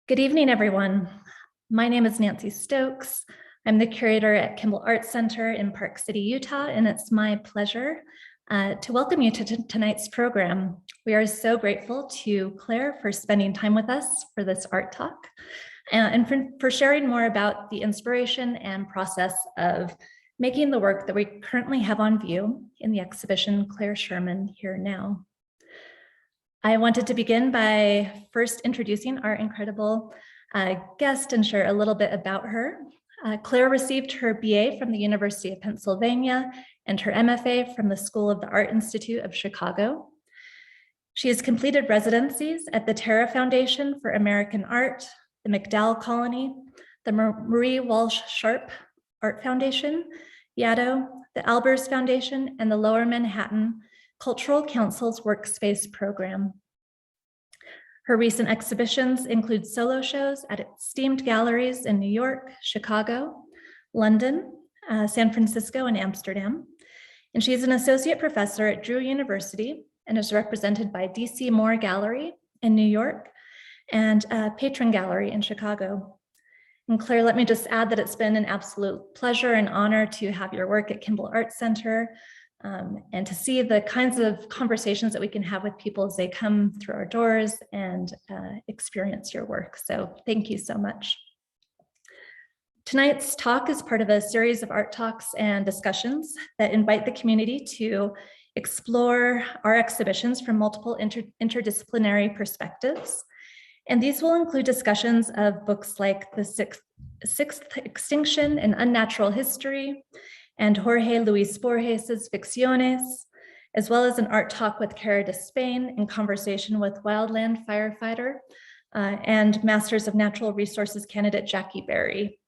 Good evening, everyone. My name is Nancy Stokes. I'm the curator at Kimball Arts Center in Park City, Utah, and it's my pleasure to welcome you to tonight's program. We are so grateful to Claire for spending time with us for this art talk and for sharing more about the inspiration and process of making the work that we currently have on view in the exhibition Claire Sherman Here Now. I wanted to begin by first introducing our incredible guest and share a little bit about her. Claire received her BA from the University of Pennsylvania and her MFA from the School of the Art Institute of Chicago. She has completed residencies at the Terra Foundation for American Art, the MacDowell Colony, the Marie Walsh Sharp Art Foundation, Yaddo, the Albers Foundation, and the Lower Manhattan Cultural Council's Workspace program. Her recent exhibitions include solo shows at esteemed galleries in New York, Chicago, London, San Francisco, and Amsterdam. And she is an associate professor at Drew University and is represented by DC Moore Gallery in New York and Patron Gallery in Chicago. And Claire, let me just add that it's been an absolute pleasure and honor to have your work at Kimball Arts Center and to see the kinds of conversations that we can have with people as they come through our doors and experience your work. So thank you so much. Tonight's talk is part of a series of art talks and discussions that invite the community to explore our exhibitions from multiple interdisciplinary perspectives. And these will include discussions of books like The Sixth Extinction, An Unnatural History, and Jorge Luis Borges' Ficciones, as well as an art talk with Cara de Spain in conversation with wildland firefighter and Masters of Natural Resources candidate Jackie Berry.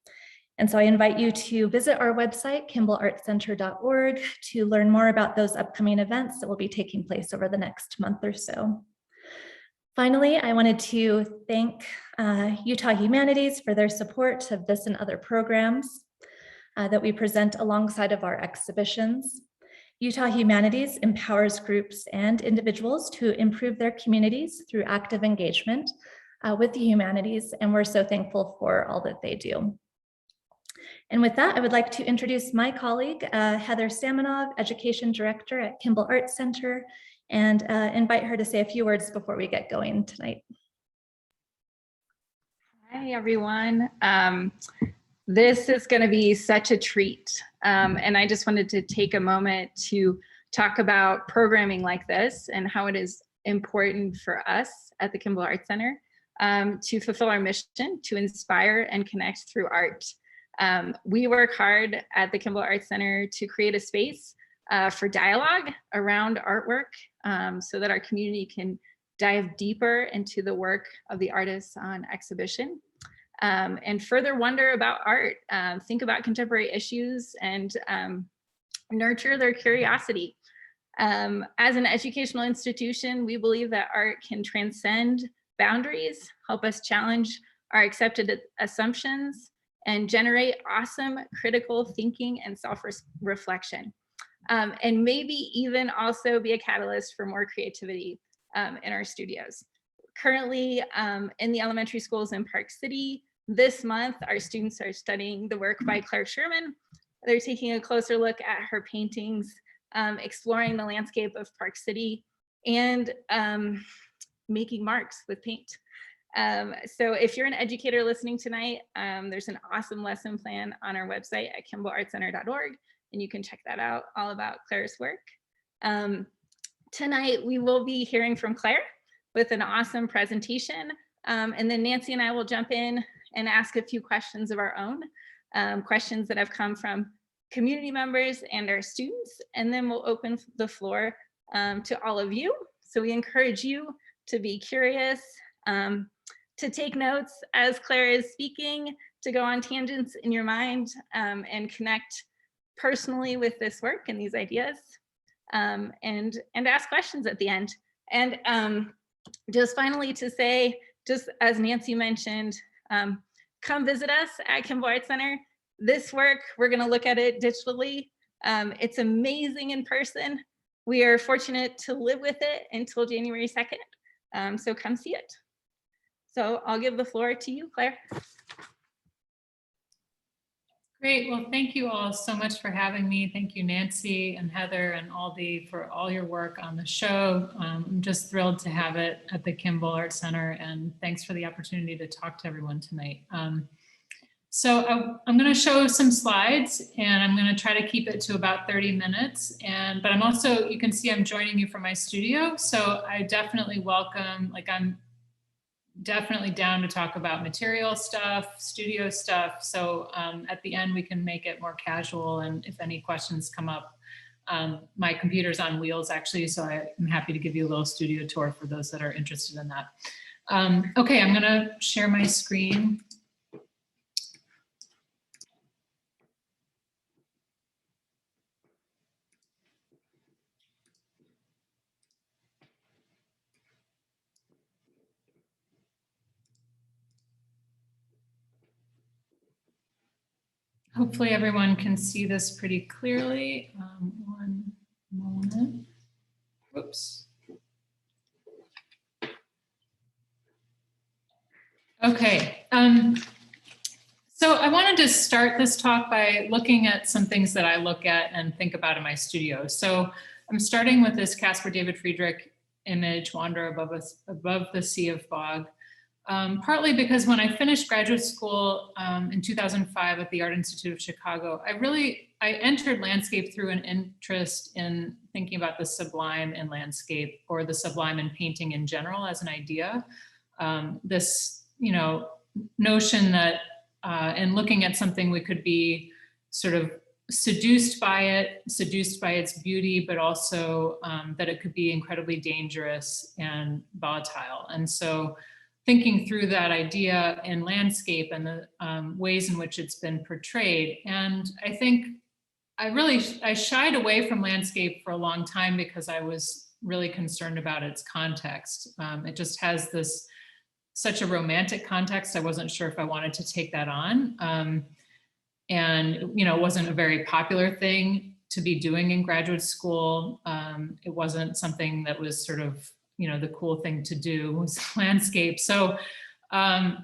And so I invite you to visit our website, kimbellartcenter.org, to learn more about those upcoming events that will be taking place over the next month or so. Finally, I wanted to thank Utah Humanities for their support of this and other programs that we present alongside of our exhibitions. Utah Humanities empowers groups and individuals to improve their communities through active engagement with the humanities, and we're so thankful for all that they do. And with that, I would like to introduce my colleague, Heather Samanov, Education Director at Kimball Arts Center, and invite her to say a few words before we get going tonight. Hi, everyone. This is going to be such a treat. And I just wanted to take a moment to talk about programming like this and how it is important for us at the Kimball Arts Center to fulfill our mission to inspire and connect through art. We work hard at the Kimball Arts Center to create a space for dialogue around artwork so that our community can dive deeper into the work of the artists on exhibition. And further wonder about art, think about contemporary issues, and nurture their curiosity. As an educational institution, we believe that art can transcend boundaries, help us challenge our accepted assumptions, and generate awesome critical thinking and self-reflection. And maybe even also be a catalyst for more creativity in our studios. Currently, in the elementary schools in Park City, this month, our students are studying the work by Claire Sherman. They're taking a closer look at her paintings, exploring the landscape of Park City, and making marks with paint. So if you're an educator listening tonight, there's an awesome lesson plan on our website at kimbellartcenter.org, and you can check that out, all about Claire's work. Tonight, we will be hearing from Claire with an awesome presentation, and then Nancy and I will jump in and ask a few questions of our own, questions that have come from community members and our students, and then we'll open the floor to all of you. So we encourage you to be curious, to take notes as Claire is speaking, to go on tangents in your mind and connect personally with this work and these ideas, and ask questions at the end. And just finally to say, just as Nancy mentioned, come visit us at Kimball Arts Center. This work, we're going to look at it digitally. It's amazing in person. We are fortunate to live with it until January 2nd. So come see it. So I'll give the floor to you, Claire. Great. Well, thank you all so much for having me. Thank you, Nancy and Heather and Aldi, for all your work on the show. I'm just thrilled to have it at the Kimball Art Center, and thanks for the opportunity to talk to everyone tonight. So I'm going to show some slides, and I'm going to try to keep it to about 30 minutes. But I'm also, you can see I'm joining you from my studio. So I definitely welcome, I'm definitely down to talk about material stuff, studio stuff. So at the end, we can make it more casual. And if any questions come up, my computer's on wheels actually, so I'm happy to give you a little studio tour for those that are interested in that. Okay, I'm gonna share my screen. Hopefully everyone can see this pretty clearly. One moment. Whoops. Okay. So I wanted to start this talk by looking at some things that I look at and think about in my studio. So I'm starting with this Caspar David Friedrich image, Wander above the Sea of Fog. Partly because when I finished graduate school in 2005 at the Art Institute of Chicago, I entered landscape through an interest in thinking about the sublime in landscape, or the sublime in painting in general as an idea. This, notion that in looking at something, we could be sort of seduced by its beauty, but also that it could be incredibly dangerous and volatile. And so thinking through that idea in landscape and the ways in which it's been portrayed. And I think I shied away from landscape for a long time because I was really concerned about its context. It just has such a romantic context. I wasn't sure if I wanted to take that on. And, it wasn't a very popular thing to be doing in graduate school. It wasn't something that was sort of, the cool thing to do was landscape. So I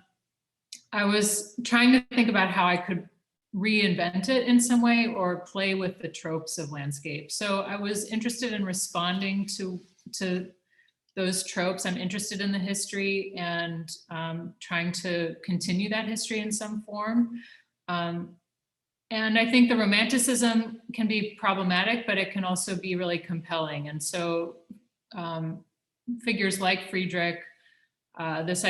was trying to think about how I could reinvent it in some way or play with the tropes of landscape. So I was interested in responding to those tropes. I'm interested in the history and trying to continue that history in some form. And I think the romanticism can be problematic, but it can also be really compelling. And so figures like Friedrich, this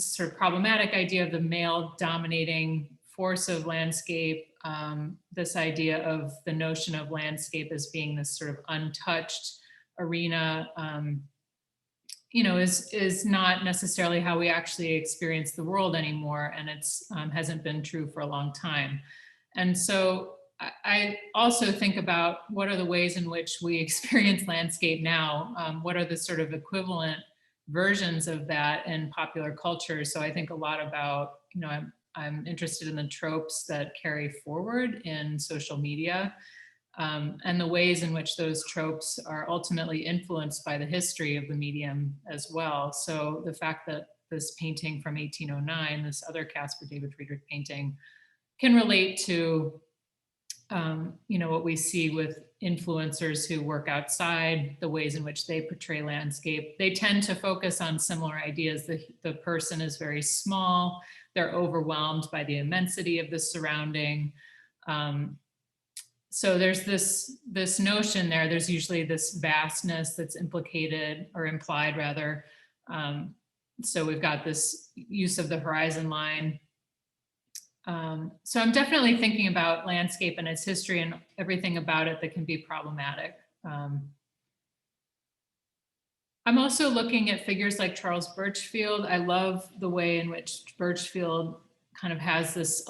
sort of problematic idea of the male dominating force of landscape, this idea of the notion of landscape as being this sort of untouched arena, is not necessarily how we actually experience the world anymore. And it's hasn't been true for a long time. And so I also think about what are the ways in which we experience landscape now? What are the sort of equivalent versions of that in popular culture? So I think a lot about, I'm interested in the tropes that carry forward in social media, and the ways in which those tropes are ultimately influenced by the history of the medium as well. So the fact that this painting from 1809, this other Caspar David Friedrich painting, can relate to what we see with influencers who work outside, the ways in which they portray landscape. They tend to focus on similar ideas. The person is very small. They're overwhelmed by the immensity of the surrounding. So there's this notion there. There's usually this vastness that's implicated or implied rather. So we've got this use of the horizon line. So I'm definitely thinking about landscape and its history and everything about it that can be problematic. I'm also looking at figures like Charles Birchfield. I love the way in which Birchfield kind of has this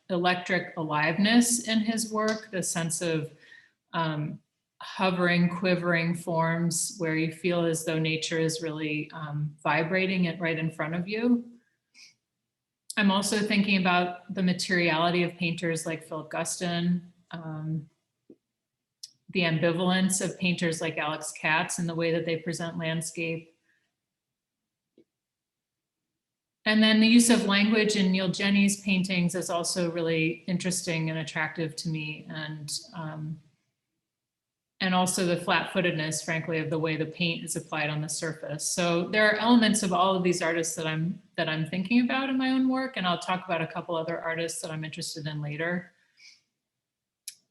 electric aliveness in his work, the sense of hovering, quivering forms where you feel as though nature is really vibrating it right in front of you. I'm also thinking about the materiality of painters like Philip Guston, the ambivalence of painters like Alex Katz and the way that they present landscape. And then the use of language in Neil Jenny's paintings is also really interesting and attractive to me. And also the flat-footedness, frankly, of the way the paint is applied on the surface. So there are elements of all of these artists that I'm thinking about in my own work, and I'll talk about a couple other artists that I'm interested in later.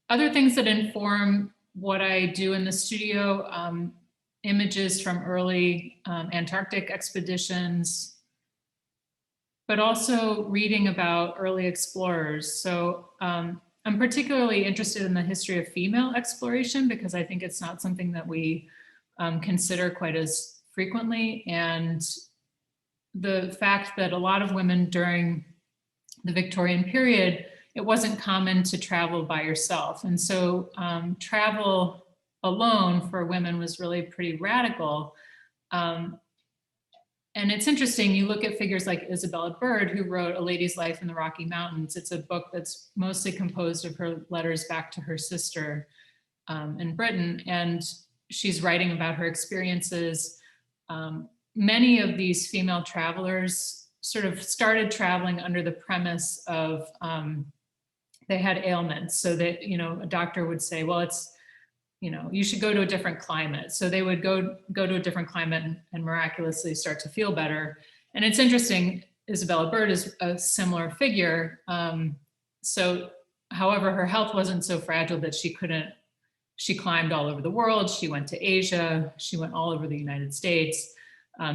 Other things that inform what I do in the studio, images from early Antarctic expeditions, but also reading about early explorers. So I'm particularly interested in the history of female exploration because I think it's not something that we consider quite as frequently. And the fact that a lot of women during the Victorian period, it wasn't common to travel by yourself. And so travel alone for women was really pretty radical. And it's interesting, you look at figures like Isabella Bird, who wrote A Lady's Life in the Rocky Mountains. It's a book that's mostly composed of her letters back to her sister in Britain. And she's writing about her experiences. Many of these female travelers sort of started traveling under the premise of they had ailments. So that, a doctor would say, well, you should go to a different climate. So they would go to a different climate and miraculously start to feel better. And it's interesting, Isabella Bird is a similar figure. However, her health wasn't so fragile that she climbed all over the world. She went to Asia. She went all over the United States.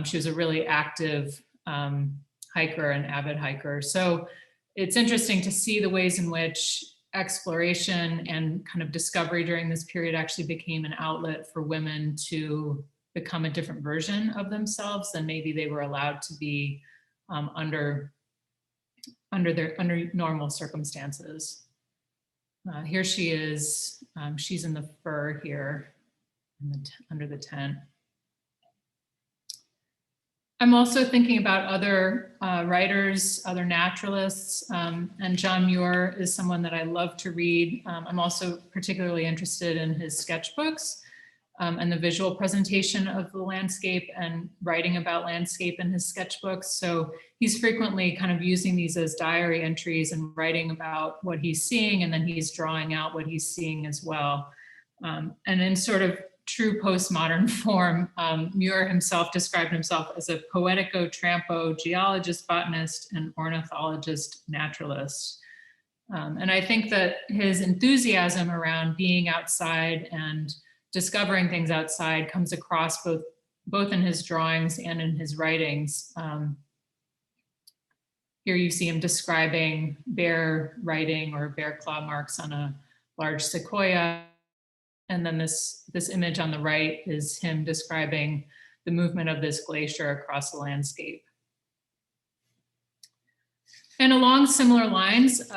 She was a really active hiker and avid hiker. So it's interesting to see the ways in which exploration and kind of discovery during this period actually became an outlet for women to become a different version of themselves than maybe they were allowed to be under normal circumstances. Here she is. She's in the fur here under the tent. I'm also thinking about other writers, other naturalists, and John Muir is someone that I love to read. I'm also particularly interested in his sketchbooks and the visual presentation of the landscape and writing about landscape in his sketchbooks. So he's frequently kind of using these as diary entries and writing about what he's seeing, and then he's drawing out what he's seeing as well. And in sort of true postmodern form, Muir himself described himself as a poetico-trampo geologist, botanist, and ornithologist naturalist. And I think that his enthusiasm around being outside and discovering things outside comes across both in his drawings and in his writings. Here you see him describing bear writing or bear claw marks on a large sequoia. And then this image on the right is him describing the movement of this glacier across the landscape. And along similar lines,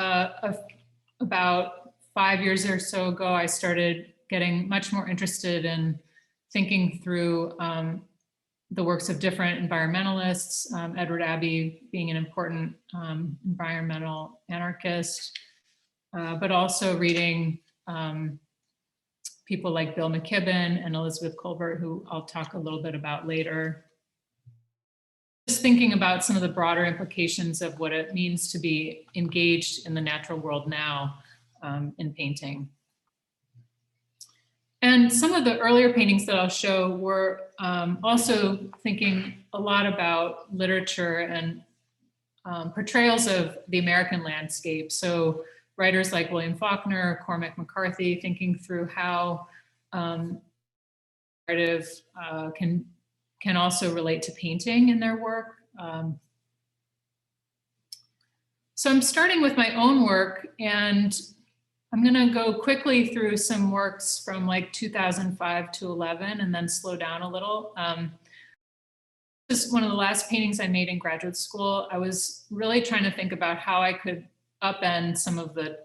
about 5 years or so ago, I started getting much more interested in thinking through the works of different environmentalists, Edward Abbey being an important environmental anarchist, but also reading people like Bill McKibben and Elizabeth Colbert, who I'll talk a little bit about later. Just thinking about some of the broader implications of what it means to be engaged in the natural world now in painting. And some of the earlier paintings that I'll show were also thinking a lot about literature and portrayals of the American landscape. So writers like William Faulkner, Cormac McCarthy, thinking through how narrative can also relate to painting in their work. So I'm starting with my own work, and I'm gonna go quickly through some works from like 2005 to 11 and then slow down a little. This is one of the last paintings I made in graduate school. I was really trying to think about how I could upend some of the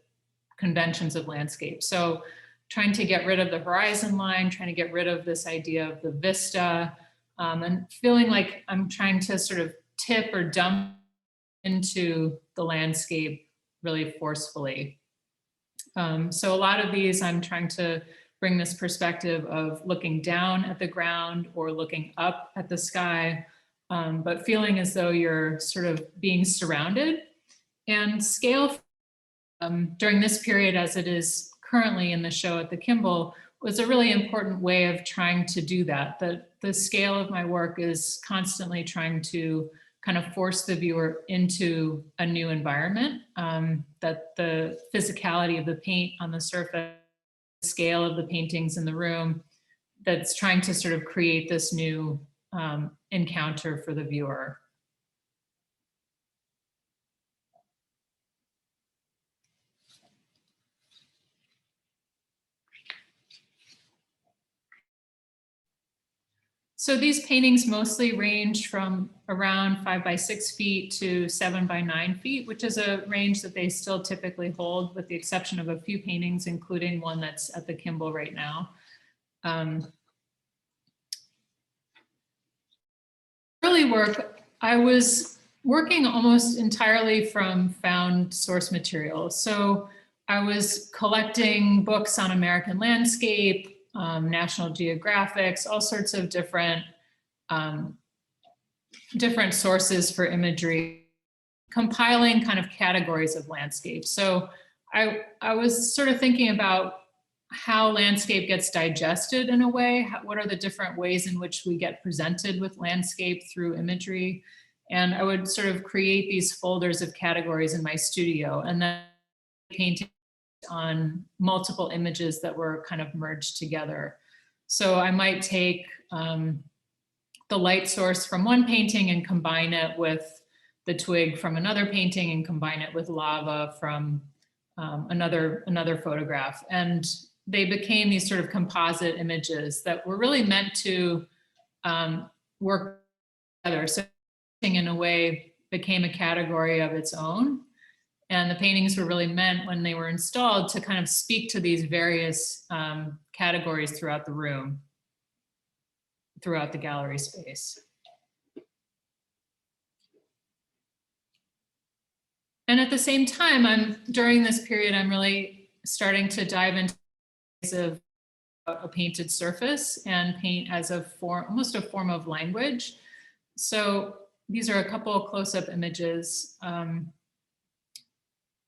conventions of landscape. So trying to get rid of the horizon line, trying to get rid of this idea of the vista, and feeling like I'm trying to sort of tip or dump into the landscape really forcefully. So a lot of these, I'm trying to bring this perspective of looking down at the ground or looking up at the sky, but feeling as though you're sort of being surrounded. And scale during this period, as it is currently in the show at the Kimball, was a really important way of trying to do that. The scale of my work is constantly trying to kind of force the viewer into a new environment, that the physicality of the paint on the surface, the scale of the paintings in the room, that's trying to sort of create this new encounter for the viewer. So these paintings mostly range from around 5 by 6 feet to 7 by 9 feet, which is a range that they still typically hold, with the exception of a few paintings, including one that's at the Kimball right now. Early work, I was working almost entirely from found source material. So I was collecting books on American landscape, National Geographics, all sorts of different sources for imagery, compiling kind of categories of landscape. So I was sort of thinking about how landscape gets digested in a way. What are the different ways in which we get presented with landscape through imagery? And I would sort of create these folders of categories in my studio, and then painting on multiple images that were kind of merged together. So I might take the light source from one painting and combine it with the twig from another painting, and combine it with lava from another photograph. And they became these sort of composite images that were really meant to work together. So in a way became a category of its own. And the paintings were really meant, when they were installed, to kind of speak to these various categories throughout the room, throughout the gallery space. And at the same time, during this period, I'm really starting to dive into of a painted surface and paint as a form, almost a form of language. So these are a couple of close-up images.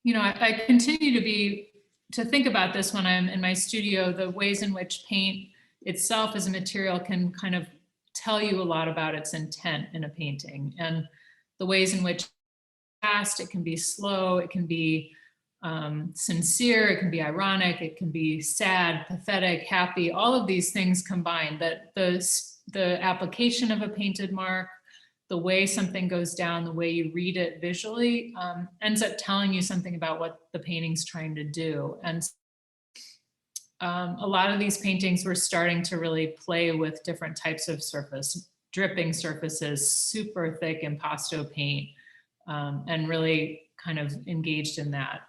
You know, I continue to think about this when I'm in my studio, the ways in which paint itself as a material can kind of tell you a lot about its intent in a painting, and the ways in which fast, it can be slow, it can be sincere, it can be ironic, it can be sad, pathetic, happy, all of these things combined, that the application of a painted mark, the way something goes down, the way you read it visually, ends up telling you something about what the painting's trying to do. And a lot of these paintings were starting to really play with different types of surface, dripping surfaces, super thick impasto paint, and really kind of engaged in that.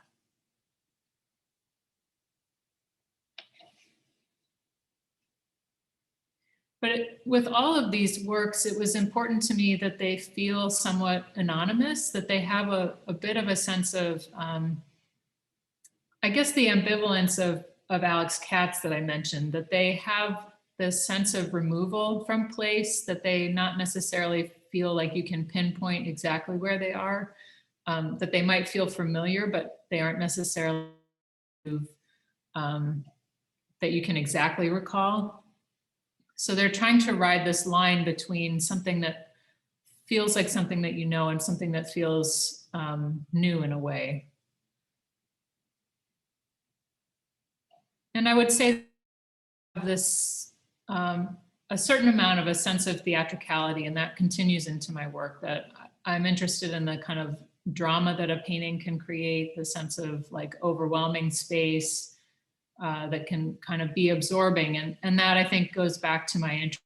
But with all of these works, it was important to me that they feel somewhat anonymous, that they have a bit of a sense of, I guess, the ambivalence of Alex Katz that I mentioned, that they have this sense of removal from place, that they not necessarily feel like you can pinpoint exactly where they are, that they might feel familiar, but they aren't necessarily that you can exactly recall. So they're trying to ride this line between something that feels like something that you know and something that feels new in a way. And I would say this, a certain amount of a sense of theatricality, and that continues into my work, that I'm interested in the kind of drama that a painting can create, the sense of like overwhelming space, that can kind of be absorbing. And that, I think, goes back to my interest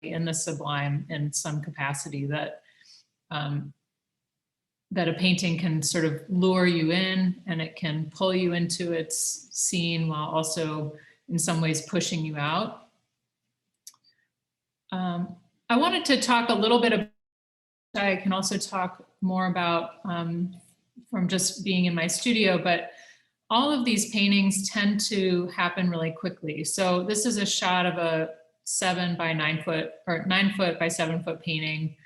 in the sublime in some capacity, that that a painting can sort of lure you in, and it can pull you into its scene while also in some ways pushing you out. I wanted to talk a little bit about, I can also talk more about from just being in my studio, but all of these paintings tend to happen really quickly. So this is a shot of a 7 by 9 foot or 9 foot by 7 foot painting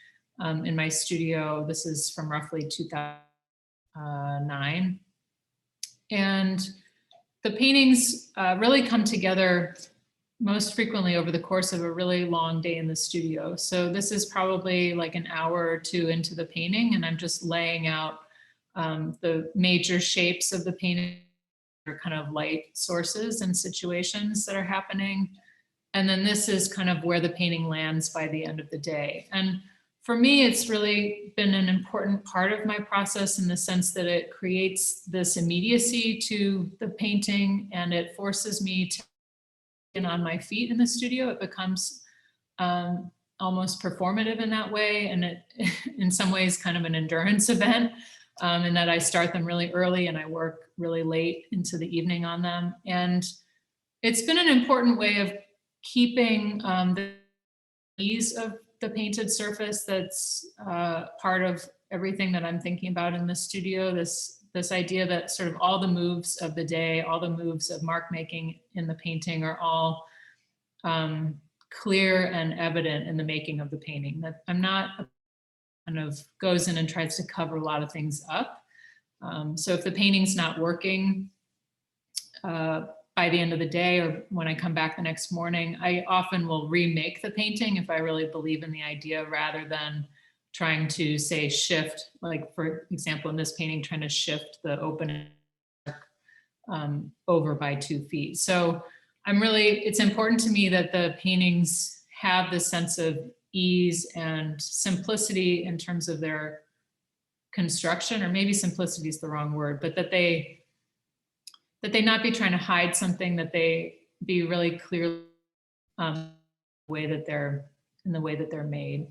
in my studio. This is from roughly 2009. And the paintings really come together most frequently over the course of a really long day in the studio. So this is probably like an hour or two into the painting, and I'm just laying out the major shapes of the painting, or kind of light sources and situations that are happening. And then this is kind of where the painting lands by the end of the day. And for me, it's really been an important part of my process in the sense that it creates this immediacy to the painting, and it forces me to get on my feet in the studio. It becomes almost performative in that way, and it, in some ways, kind of an endurance event, in that I start them really early and I work really late into the evening on them. And it's been an important way of keeping the ease of the painted surface that's part of everything that I'm thinking about in the studio. This idea that sort of all the moves of the day, all the moves of mark making in the painting are all clear and evident in the making of the painting. That I'm not kind of goes in and tries to cover a lot of things up. So if the painting's not working by the end of the day, or when I come back the next morning, I often will remake the painting if I really believe in the idea, rather than trying to, say, shift, like for example, in this painting, trying to shift the open over by 2 feet. So it's important to me that the paintings have this sense of ease and simplicity in terms of their construction, or maybe simplicity is the wrong word, but that they not be trying to hide something, that they be really clear in the way that they're made.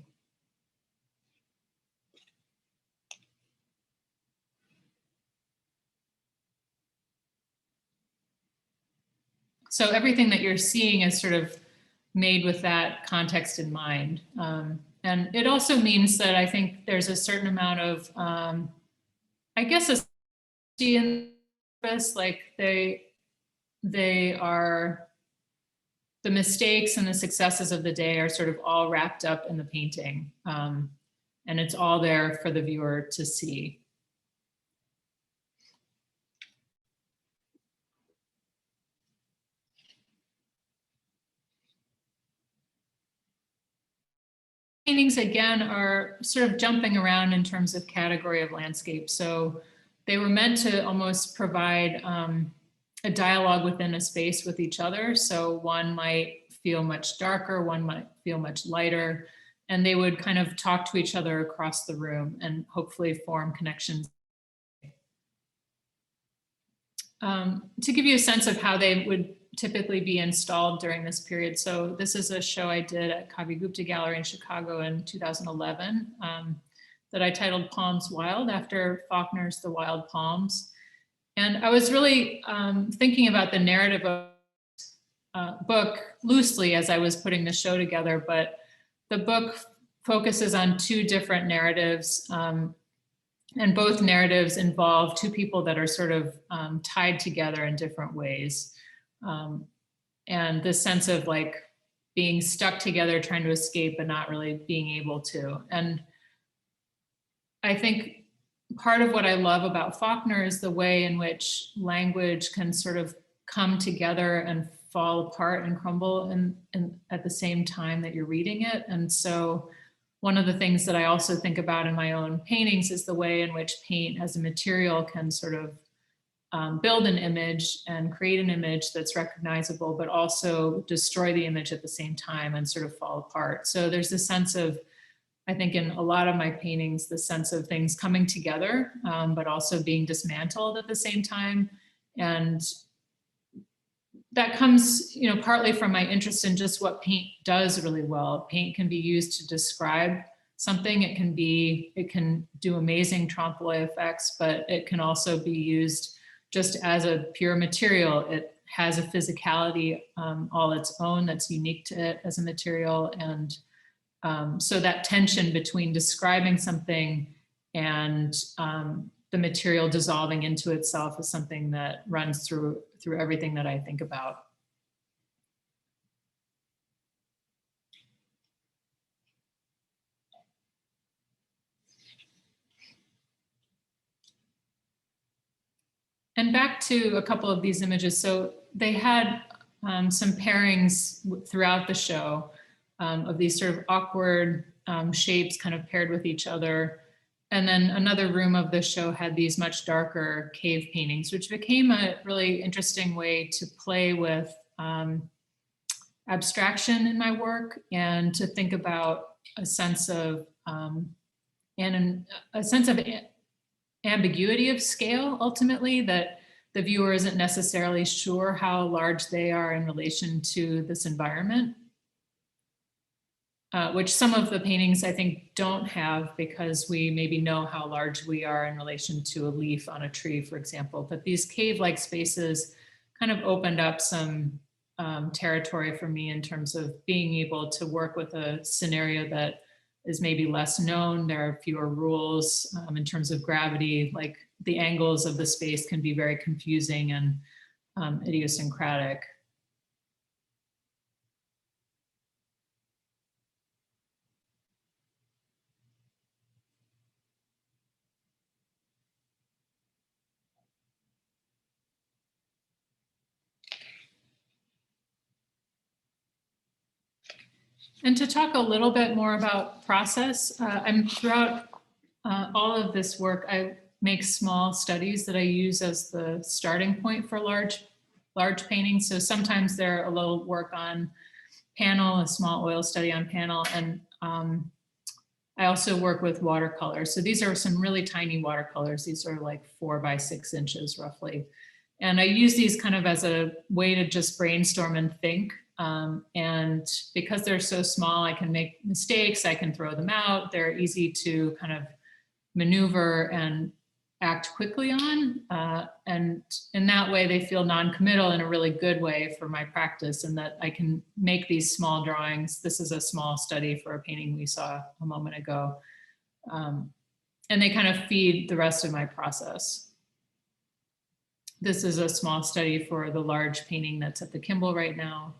So everything that you're seeing is sort of made with that context in mind. And it also means that I think there's a certain amount of, I guess, a in this, like they are, the mistakes and the successes of the day are sort of all wrapped up in the painting. And it's all there for the viewer to see. Paintings, again, are sort of jumping around in terms of category of landscape. So they were meant to almost provide a dialogue within a space with each other. So one might feel much darker, one might feel much lighter, and they would kind of talk to each other across the room and hopefully form connections. To give you a sense of how they would typically be installed during this period. So this is a show I did at Kavi Gupta Gallery in Chicago in 2011 that I titled Palms Wild, after Faulkner's The Wild Palms. And I was really thinking about the narrative of book loosely as I was putting the show together, but the book focuses on 2 different narratives, and both narratives involve 2 people that are sort of tied together in different ways. And this sense of like being stuck together, trying to escape, but not really being able to. And I think part of what I love about Faulkner is the way in which language can sort of come together and fall apart and crumble and at the same time that you're reading it. And so one of the things that I also think about in my own paintings is the way in which paint as a material can sort of build an image and create an image that's recognizable, but also destroy the image at the same time and sort of fall apart. So there's this sense of, I think in a lot of my paintings, the sense of things coming together, but also being dismantled at the same time. And that comes, partly from my interest in just what paint does really well. Paint can be used to describe something. It can do amazing trompe l'oeil effects, but it can also be used just as a pure material. It has a physicality all its own that's unique to it as a material. And so that tension between describing something and the material dissolving into itself is something that runs through everything that I think about. And back to a couple of these images. So they had some pairings throughout the show of these sort of awkward shapes kind of paired with each other. And then another room of the show had these much darker cave paintings, which became a really interesting way to play with abstraction in my work and to think about a sense of ambiguity of scale, ultimately, that the viewer isn't necessarily sure how large they are in relation to this environment, which some of the paintings I think don't have, because we maybe know how large we are in relation to a leaf on a tree, for example. But these cave-like spaces kind of opened up some territory for me in terms of being able to work with a scenario that is maybe less known. There are fewer rules in terms of gravity, like the angles of the space can be very confusing and idiosyncratic. And to talk a little bit more about process, I'm throughout all of this work, I make small studies that I use as the starting point for large paintings. So sometimes they're a little work on panel, a small oil study on panel, and I also work with watercolors. So these are some really tiny watercolors. These are like 4 by 6 inches roughly. And I use these kind of as a way to just brainstorm and think. And because they're so small, I can make mistakes, I can throw them out. They're easy to kind of maneuver and act quickly on. And in that way, they feel non-committal in a really good way for my practice, and that I can make these small drawings. This is a small study for a painting we saw a moment ago. And they kind of feed the rest of my process. This is a small study for the large painting that's at the Kimball right now.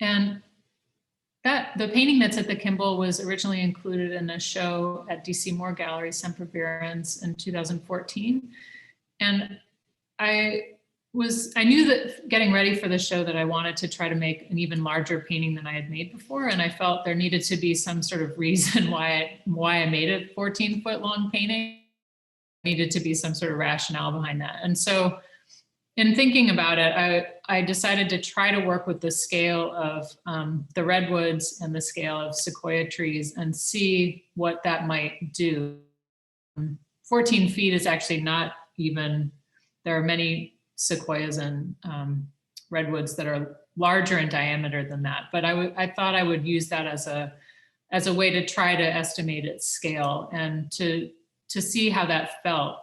And the painting that's at the Kimball was originally included in a show at DC Moore Gallery, Sempervirens, in 2014. And I knew that getting ready for the show that I wanted to try to make an even larger painting than I had made before. And I felt there needed to be some sort of reason why I made a 14-foot long painting. There needed to be some sort of rationale behind that. And so in thinking about it, I decided to try to work with the scale of the redwoods and the scale of sequoia trees and see what that might do. 14 feet is actually not even, there are many sequoias and redwoods that are larger in diameter than that. But I thought I would use that as a way to try to estimate its scale and to see how that felt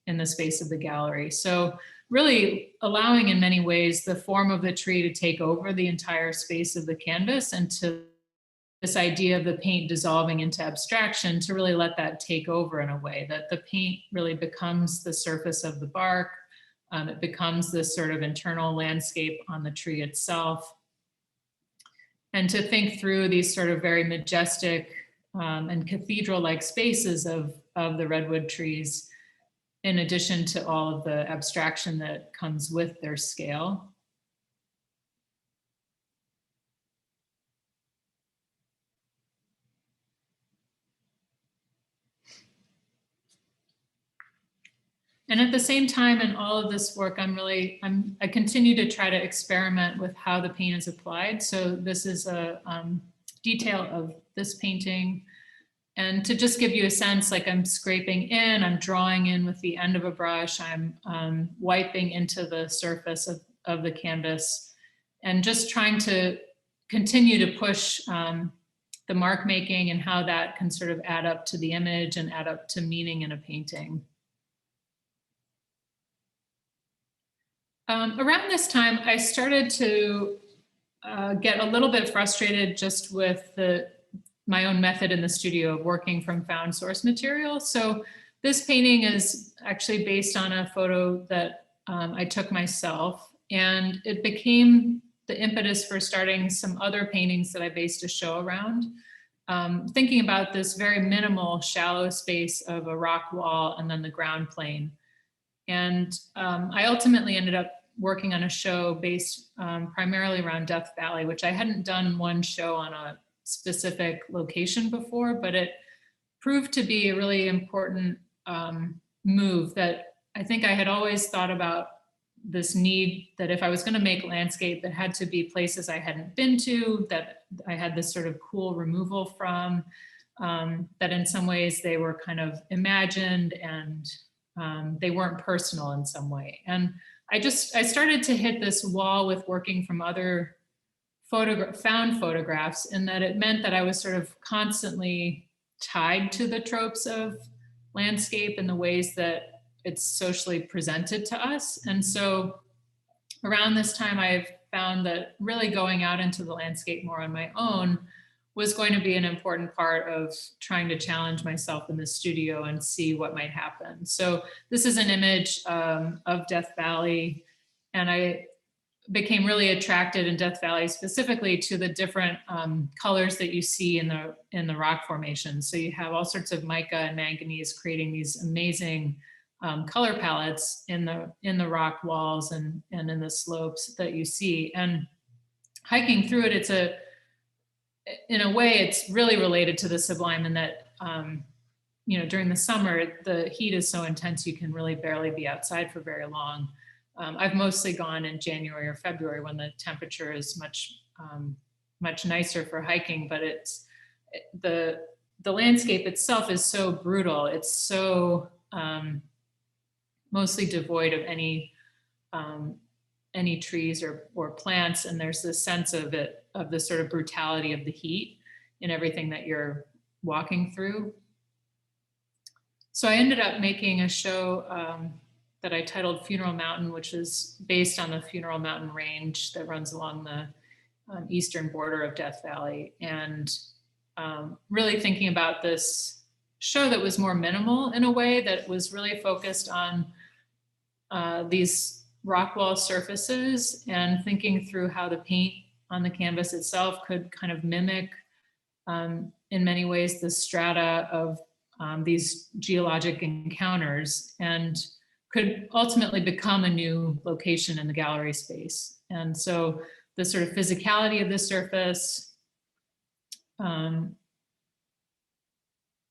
in the space of the gallery. So really allowing in many ways the form of the tree to take over the entire space of the canvas, and to this idea of the paint dissolving into abstraction, to really let that take over in a way that the paint really becomes the surface of the bark. It becomes this sort of internal landscape on the tree itself. And to think through these sort of very majestic and cathedral-like spaces of the redwood trees, in addition to all of the abstraction that comes with their scale. And at the same time, in all of this work, I continue to try to experiment with how the paint is applied. So this is a detail of this painting. And to just give you a sense, like I'm scraping in, I'm drawing in with the end of a brush, I'm wiping into the surface of the canvas, and just trying to continue to push the mark making and how that can sort of add up to the image and add up to meaning in a painting. Around this time, I started to get a little bit frustrated just with my own method in the studio of working from found source material. So this painting is actually based on a photo that I took myself, and it became the impetus for starting some other paintings that I based a show around. thinking about this very minimal, shallow space of a rock wall and then the ground plane. And I ultimately ended up working on a show based primarily around Death Valley, which I hadn't done one show on a specific location before, but it proved to be a really important move that I think I had always thought about this need that if I was going to make landscape, it had to be places I hadn't been to, that I had this sort of cool removal from, that in some ways they were kind of imagined and they weren't personal in some way. And I started to hit this wall with working from other found photographs, in that it meant that I was sort of constantly tied to the tropes of landscape and the ways that it's socially presented to us. And so around this time, I've found that really going out into the landscape more on my own was going to be an important part of trying to challenge myself in the studio and see what might happen. So this is an image of Death Valley, and I became really attracted in Death Valley specifically to the different colors that you see in the rock formation. So you have all sorts of mica and manganese creating these amazing color palettes in the rock walls and in the slopes that you see. And hiking through it, in a way, it's really related to the sublime in that, during the summer, the heat is so intense you can really barely be outside for very long. I've mostly gone in January or February when the temperature is much nicer for hiking, but the landscape itself is so brutal. It's so mostly devoid of any trees or plants, and there's this sense of the sort of brutality of the heat in everything that you're walking through. So I ended up making a show that I titled Funeral Mountain, which is based on the Funeral Mountain range that runs along the eastern border of Death Valley, and really thinking about this show that was more minimal in a way, that was really focused on these rock wall surfaces and thinking through how the paint on the canvas itself could kind of mimic, in many ways, the strata of these geologic encounters, and could ultimately become a new location in the gallery space. And so the sort of physicality of the surface and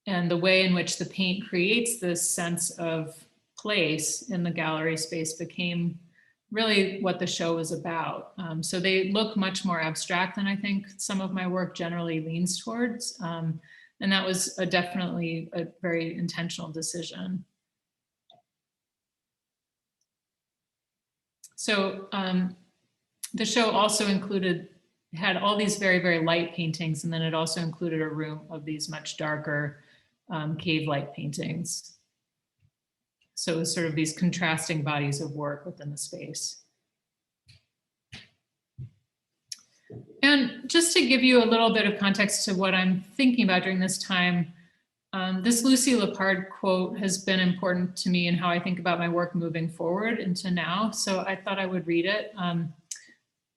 the way in which the paint creates this sense of place in the gallery space became really what the show was about. So they look much more abstract than I think some of my work generally leans towards. And that was definitely a very intentional decision. So the show also had all these very, very light paintings, and then it also included a room of these much darker cave-like paintings. So it was sort of these contrasting bodies of work within the space. And just to give you a little bit of context to what I'm thinking about during this time, this Lucy Lepard quote has been important to me in how I think about my work moving forward into now. So I thought I would read it.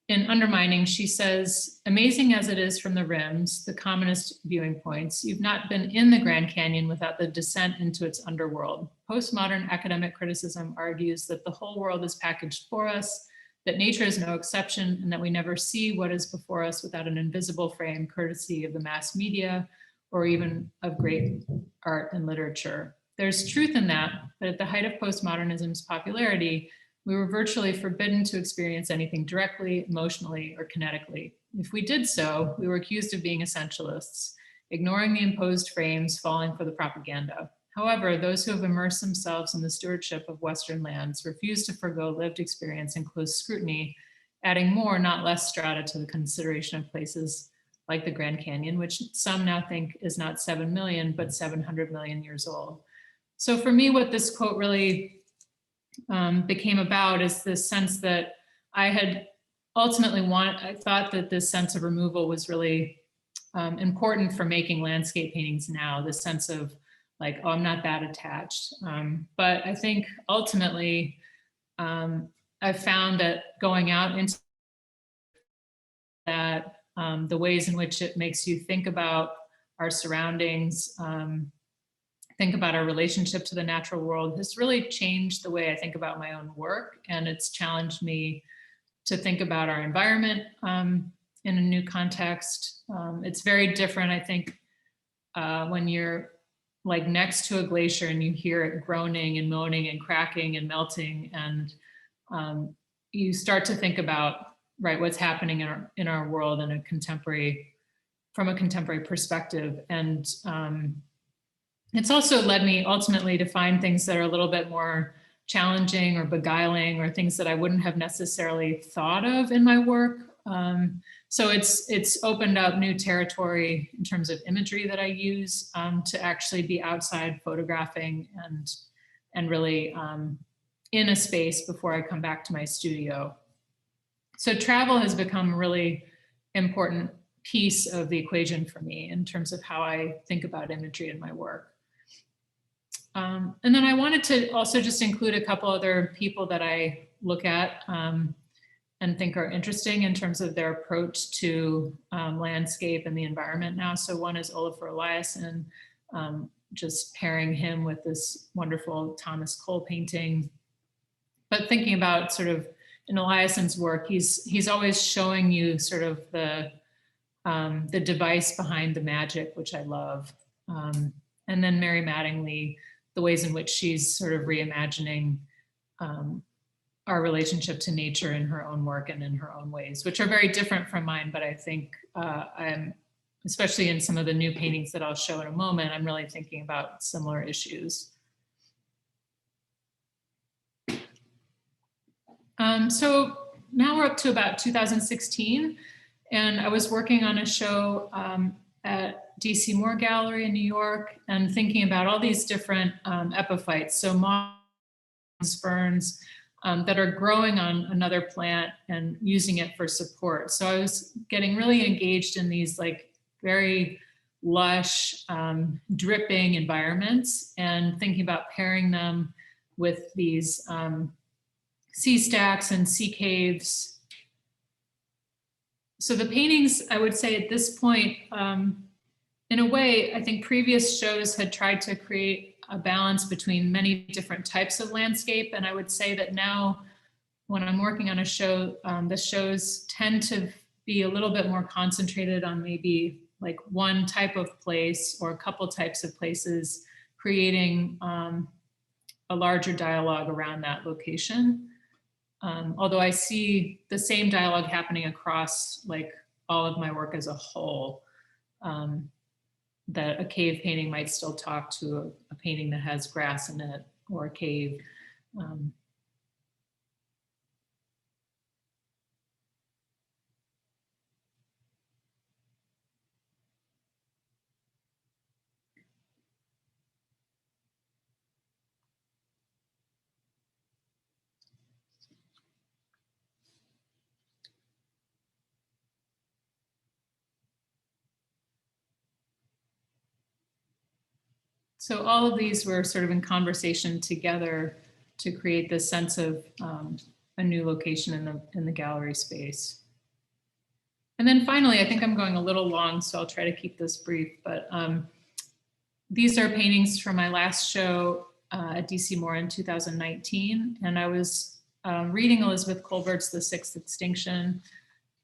In Undermining, she says, "Amazing as it is from the rims, the commonest viewing points, you've not been in the Grand Canyon without the descent into its underworld. Postmodern academic criticism argues that the whole world is packaged for us, that nature is no exception, and that we never see what is before us without an invisible frame courtesy of the mass media or even of great art and literature. There's truth in that, but at the height of postmodernism's popularity, we were virtually forbidden to experience anything directly, emotionally, or kinetically. If we did so, we were accused of being essentialists, ignoring the imposed frames, falling for the propaganda. However, those who have immersed themselves in the stewardship of Western lands refuse to forgo lived experience and close scrutiny, adding more, not less strata to the consideration of places like the Grand Canyon, which some now think is not 7 million, but 700 million years old." So for me, what this quote really became about is this sense that I had ultimately I thought that this sense of removal was really important for making landscape paintings now, this sense of like, oh, I'm not that attached. But I think ultimately, I've found that going out into that, the ways in which it makes you think about our surroundings, think about our relationship to the natural world has really changed the way I think about my own work. And it's challenged me to think about our environment in a new context. It's very different, I think, when you're like next to a glacier and you hear it groaning and moaning and cracking and melting, and you start to think about, right, what's happening in our world from a contemporary perspective. And it's also led me ultimately to find things that are a little bit more challenging or beguiling, or things that I wouldn't have necessarily thought of in my work. So it's opened up new territory in terms of imagery that I use to actually be outside photographing and really in a space before I come back to my studio. So travel has become a really important piece of the equation for me in terms of how I think about imagery in my work. And then I wanted to also just include a couple other people that I look at and think are interesting in terms of their approach to landscape and the environment now. So one is Olafur Eliasson, just pairing him with this wonderful Thomas Cole painting. But thinking about sort of in Eliasson's work, he's always showing you sort of the device behind the magic, which I love. And then Mary Mattingly, the ways in which she's sort of reimagining our relationship to nature in her own work and in her own ways, which are very different from mine. But I think I'm, especially in some of the new paintings that I'll show in a moment, I'm really thinking about similar issues. So now we're up to about 2016, and I was working on a show at DC Moore Gallery in New York, and thinking about all these different epiphytes, so moss, ferns, that are growing on another plant and using it for support. So I was getting really engaged in these like very lush, dripping environments, and thinking about pairing them with these sea stacks and sea caves. So the paintings, I would say at this point, in a way, I think previous shows had tried to create a balance between many different types of landscape. And I would say that now, when I'm working on a show, the shows tend to be a little bit more concentrated on maybe like one type of place or a couple types of places, creating a larger dialogue around that location. Although I see the same dialogue happening across like all of my work as a whole, that a cave painting might still talk to a painting that has grass in it, or a cave. So all of these were sort of in conversation together to create this sense of a new location in the gallery space. And then finally, I think I'm going a little long, so I'll try to keep this brief, but these are paintings from my last show at DC Moore in 2019. And I was reading Elizabeth Kolbert's The Sixth Extinction,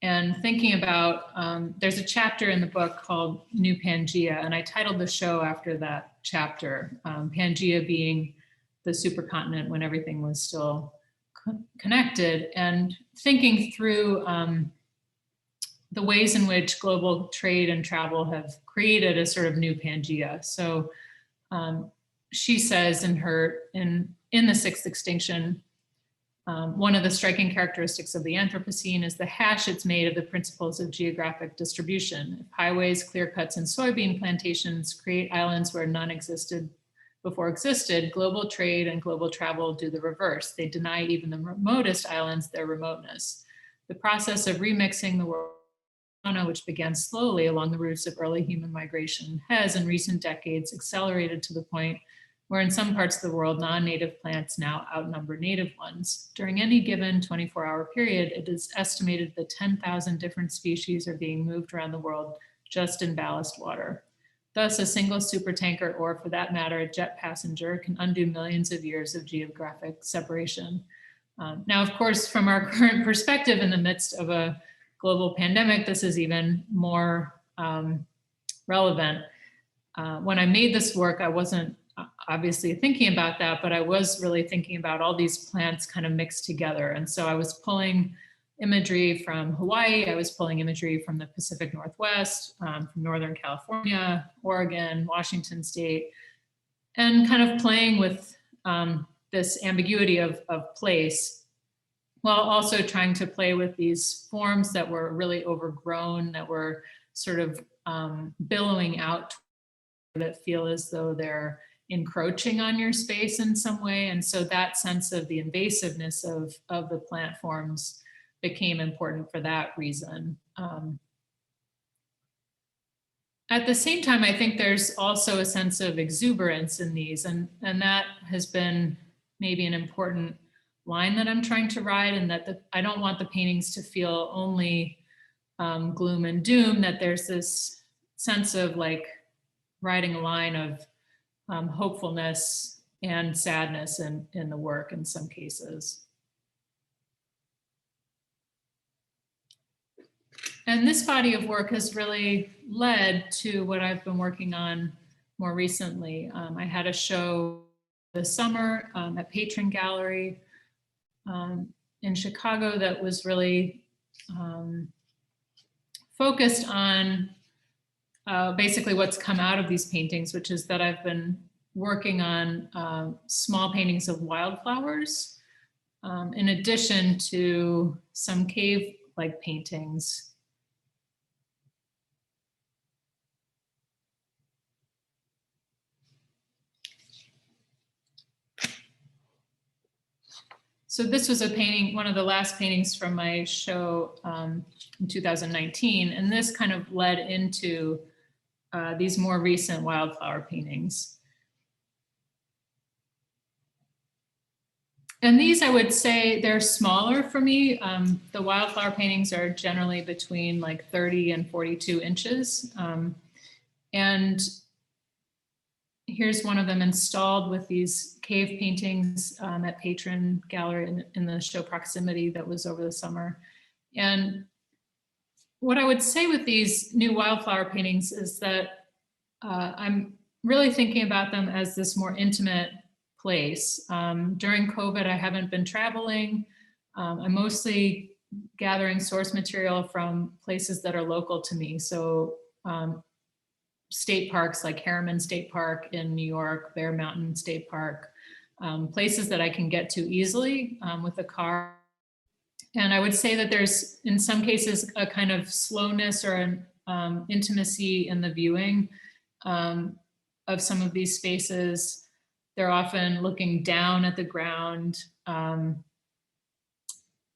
and thinking about, there's a chapter in the book called New Pangaea, and I titled the show after that chapter, Pangaea being the supercontinent when everything was still connected, and thinking through the ways in which global trade and travel have created a sort of new Pangaea. So she says in The Sixth Extinction, one of the striking characteristics of the Anthropocene is the hash it's made of the principles of geographic distribution. If highways, clear cuts, and soybean plantations create islands where none existed before existed, global trade and global travel do the reverse. They deny even the remotest islands their remoteness. The process of remixing the world, which began slowly along the routes of early human migration, has in recent decades accelerated to the point where in some parts of the world, non-native plants now outnumber native ones. During any given 24-hour period, it is estimated that 10,000 different species are being moved around the world just in ballast water. Thus, a single supertanker, or for that matter, a jet passenger, can undo millions of years of geographic separation. Now, of course, from our current perspective in the midst of a global pandemic, this is even more relevant. When I made this work, I wasn't obviously thinking about that, but I was really thinking about all these plants kind of mixed together. And so I was pulling imagery from Hawaii, I was pulling imagery from the Pacific Northwest, from Northern California, Oregon, Washington State, and kind of playing with this ambiguity of place, while also trying to play with these forms that were really overgrown, that were sort of billowing out, that feel as though they're encroaching on your space in some way. And so that sense of the invasiveness of the plant forms became important for that reason. At the same time, I think there's also a sense of exuberance in these, and that has been maybe an important line that I'm trying to ride, and that I don't want the paintings to feel only gloom and doom, that there's this sense of like riding a line of hopefulness and sadness in the work in some cases. And this body of work has really led to what I've been working on more recently. I had a show this summer at Patron Gallery in Chicago that was really focused on basically what's come out of these paintings, which is that I've been working on small paintings of wildflowers, in addition to some cave-like paintings. So this was a painting, one of the last paintings from my show in 2019, and this kind of led into these more recent wildflower paintings. And these, I would say, they're smaller for me. The wildflower paintings are generally between like 30 and 42 inches. And here's one of them installed with these cave paintings at Patron Gallery in the show Proximity that was over the summer. And what I would say with these new wildflower paintings is that I'm really thinking about them as this more intimate place. During COVID, I haven't been traveling. I'm mostly gathering source material from places that are local to me. So state parks like Sherman State Park in New York, Bear Mountain State Park, places that I can get to easily with a car. And I would say that there's, in some cases, a kind of slowness or an intimacy in the viewing of some of these spaces. They're often looking down at the ground. And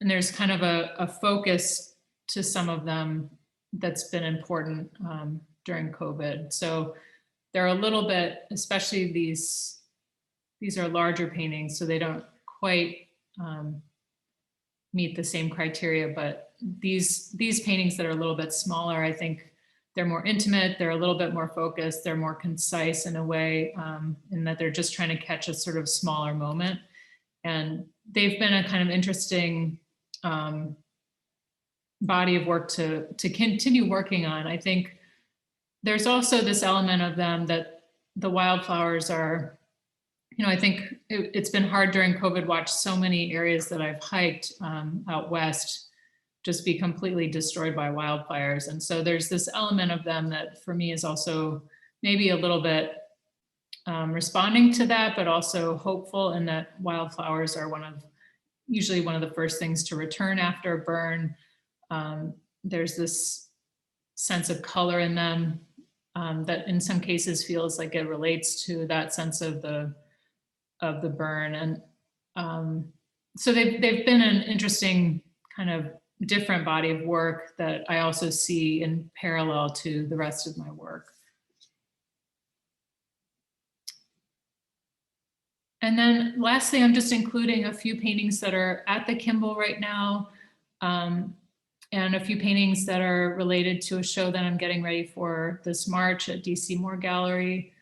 there's kind of a focus to some of them that's been important during COVID. So they're a little bit, especially these are larger paintings, so they don't quite meet the same criteria, but these paintings that are a little bit smaller, I think they're more intimate, they're a little bit more focused, they're more concise in a way, in that they're just trying to catch a sort of smaller moment. And they've been a kind of interesting body of work to continue working on. I think there's also this element of them that the wildflowers are, you know, I think it's been hard during COVID, watch so many areas that I've hiked out west just be completely destroyed by wildfires. And so there's this element of them that for me is also maybe a little bit responding to that, but also hopeful in that wildflowers are usually one of the first things to return after a burn. There's this sense of color in them that in some cases feels like it relates to that sense of the burn. And so they've been an interesting kind of different body of work that I also see in parallel to the rest of my work. And then lastly, I'm just including a few paintings that are at the Kimball right now. and a few paintings that are related to a show that I'm getting ready for this March at DC Moore Gallery,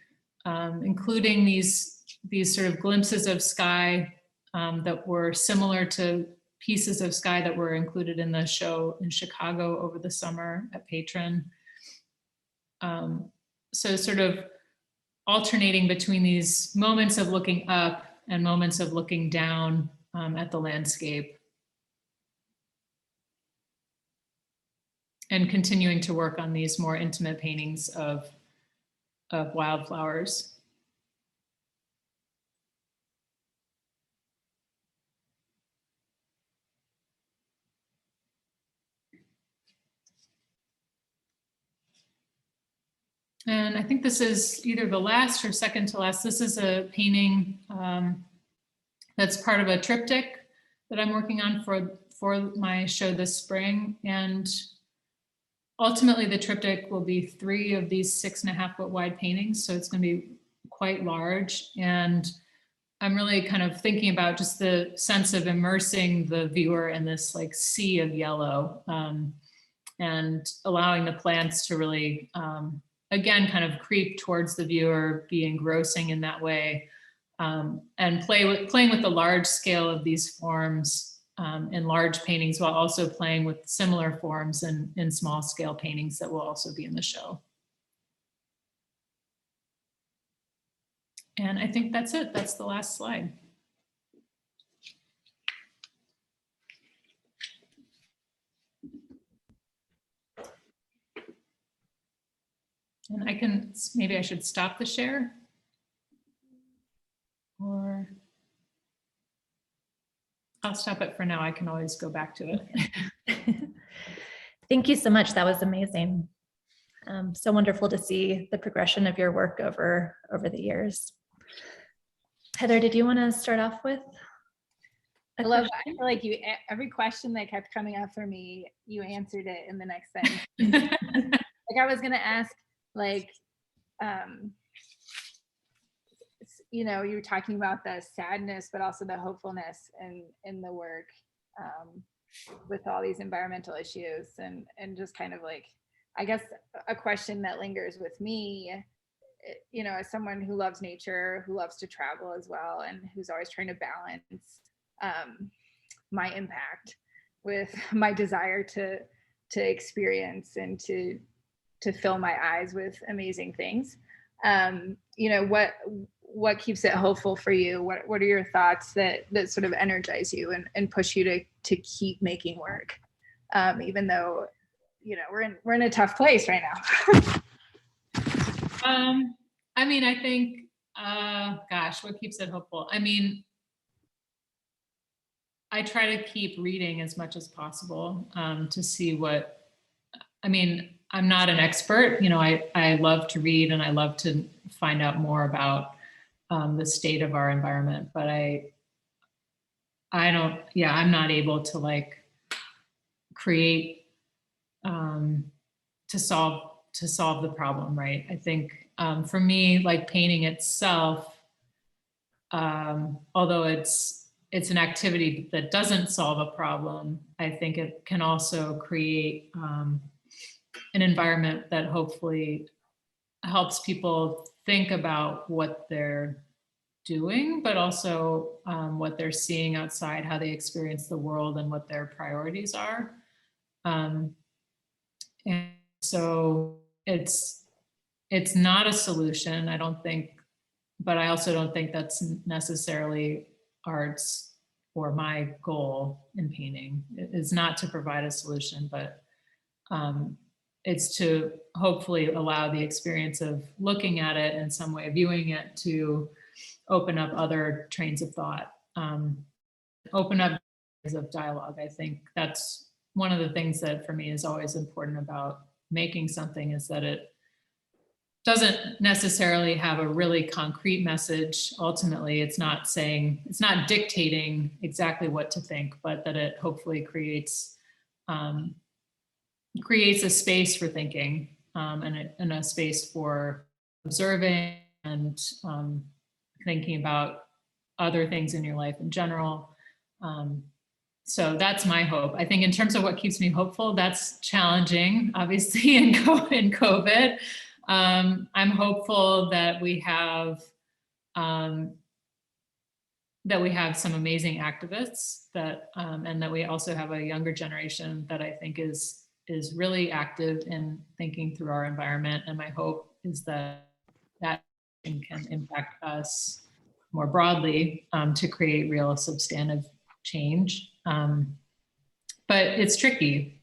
including these sort of glimpses of sky that were similar to pieces of sky that were included in the show in Chicago over the summer at Patron. So sort of alternating between these moments of looking up and moments of looking down at the landscape. And continuing to work on these more intimate paintings of wildflowers. And I think this is either the last or second to last. This is a painting that's part of a triptych that I'm working on for my show this spring. And ultimately the triptych will be 3 of these 6.5 foot wide paintings. So it's going to be quite large. And I'm really kind of thinking about just the sense of immersing the viewer in this like sea of yellow and allowing the plants to really, again, kind of creep towards the viewer, be engrossing in that way, and playing with the large scale of these forms in large paintings, while also playing with similar forms in small scale paintings that will also be in the show. And I think that's it. That's the last slide. And I can, maybe I should stop the share, or I'll stop it for now. I can always go back to it. Thank you so much. That was amazing. So wonderful to see the progression of your work over the years. Heather, did you want to start off with a question? I feel like every question that kept coming up for me, you answered it in the next sentence. Like I was going to ask, like, you know, you were talking about the sadness, but also the hopefulness in the work with all these environmental issues, and just kind of like, I guess a question that lingers with me, you know, as someone who loves nature, who loves to travel as well, and who's always trying to balance my impact with my desire to experience and to fill my eyes with amazing things. You know, what keeps it hopeful for you? What are your thoughts that sort of energize you and push you to keep making work, even though, you know, we're in a tough place right now? I mean, I think, gosh, what keeps it hopeful? I mean, I try to keep reading as much as possible to see what, I mean, I'm not an expert, you know, I love to read and I love to find out more about the state of our environment, but I'm not able to like create to solve the problem, right? I think for me, like painting itself, although it's an activity that doesn't solve a problem, I think it can also create an environment that hopefully helps people think about what they're doing, but also what they're seeing outside, how they experience the world, and what their priorities are. And so it's not a solution, I don't think, but I also don't think that's necessarily art's or my goal in painting. It is not to provide a solution, but it's to hopefully allow the experience of looking at it in some way, viewing it, to open up other trains of thought, open up of dialogue. I think that's one of the things that for me is always important about making something, is that it doesn't necessarily have a really concrete message. Ultimately, it's not dictating exactly what to think, but that it hopefully creates a space for thinking and a space for observing and thinking about other things in your life in general. So that's my hope. I think in terms of what keeps me hopeful, that's challenging, obviously, in COVID. I'm hopeful that we have some amazing activists and that we also have a younger generation that I think is really active in thinking through our environment. And my hope is that can impact us more broadly to create real substantive change. But it's tricky.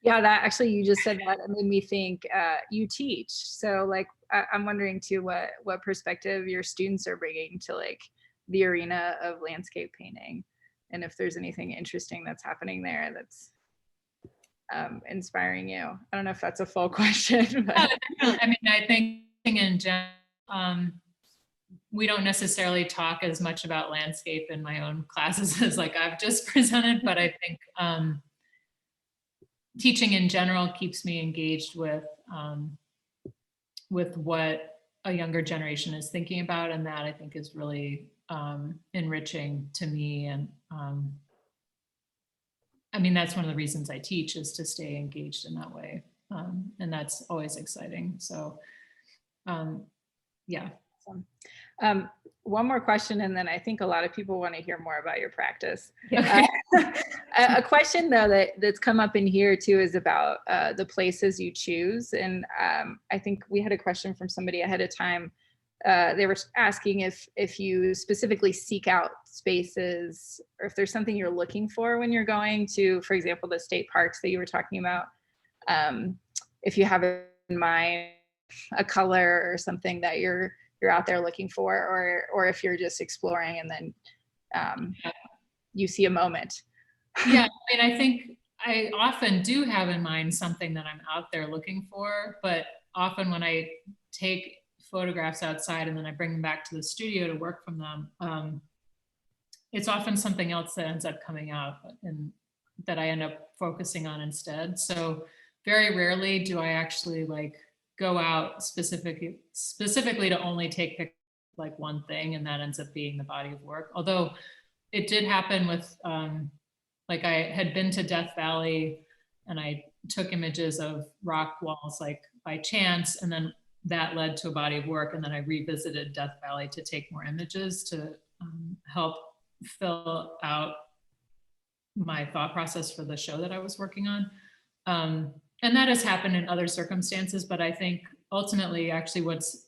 Yeah, that actually, you just said that, it made me think you teach. So like, I'm wondering too, what perspective your students are bringing to like the arena of landscape painting, and if there's anything interesting that's happening there that's inspiring you. I don't know if that's a full question. But. I mean, I think in general, we don't necessarily talk as much about landscape in my own classes as like I've just presented, but I think teaching in general keeps me engaged with what a younger generation is thinking about, and that I think is really enriching to me. And I mean, that's one of the reasons I teach, is to stay engaged in that way, and that's always exciting. So yeah. One more question, and then I think a lot of people want to hear more about your practice. Okay. A question though that's come up in here too is about the places you choose. And I think we had a question from somebody ahead of time. They were asking if you specifically seek out spaces, or if there's something you're looking for when you're going to, for example, the state parks that you were talking about. If you have in mind a color or something that you're out there looking for, or if you're just exploring and then you see a moment. Yeah, I mean, I think I often do have in mind something that I'm out there looking for, but often when I take photographs outside and then I bring them back to the studio to work from them, it's often something else that ends up coming out and that I end up focusing on instead. So very rarely do I actually like go out specifically to only take pictures of like one thing, and that ends up being the body of work. Although it did happen with like I had been to Death Valley and I took images of rock walls like by chance, and then that led to a body of work, and then I revisited Death Valley to take more images to help fill out my thought process for the show that I was working on. And that has happened in other circumstances, but I think ultimately actually what's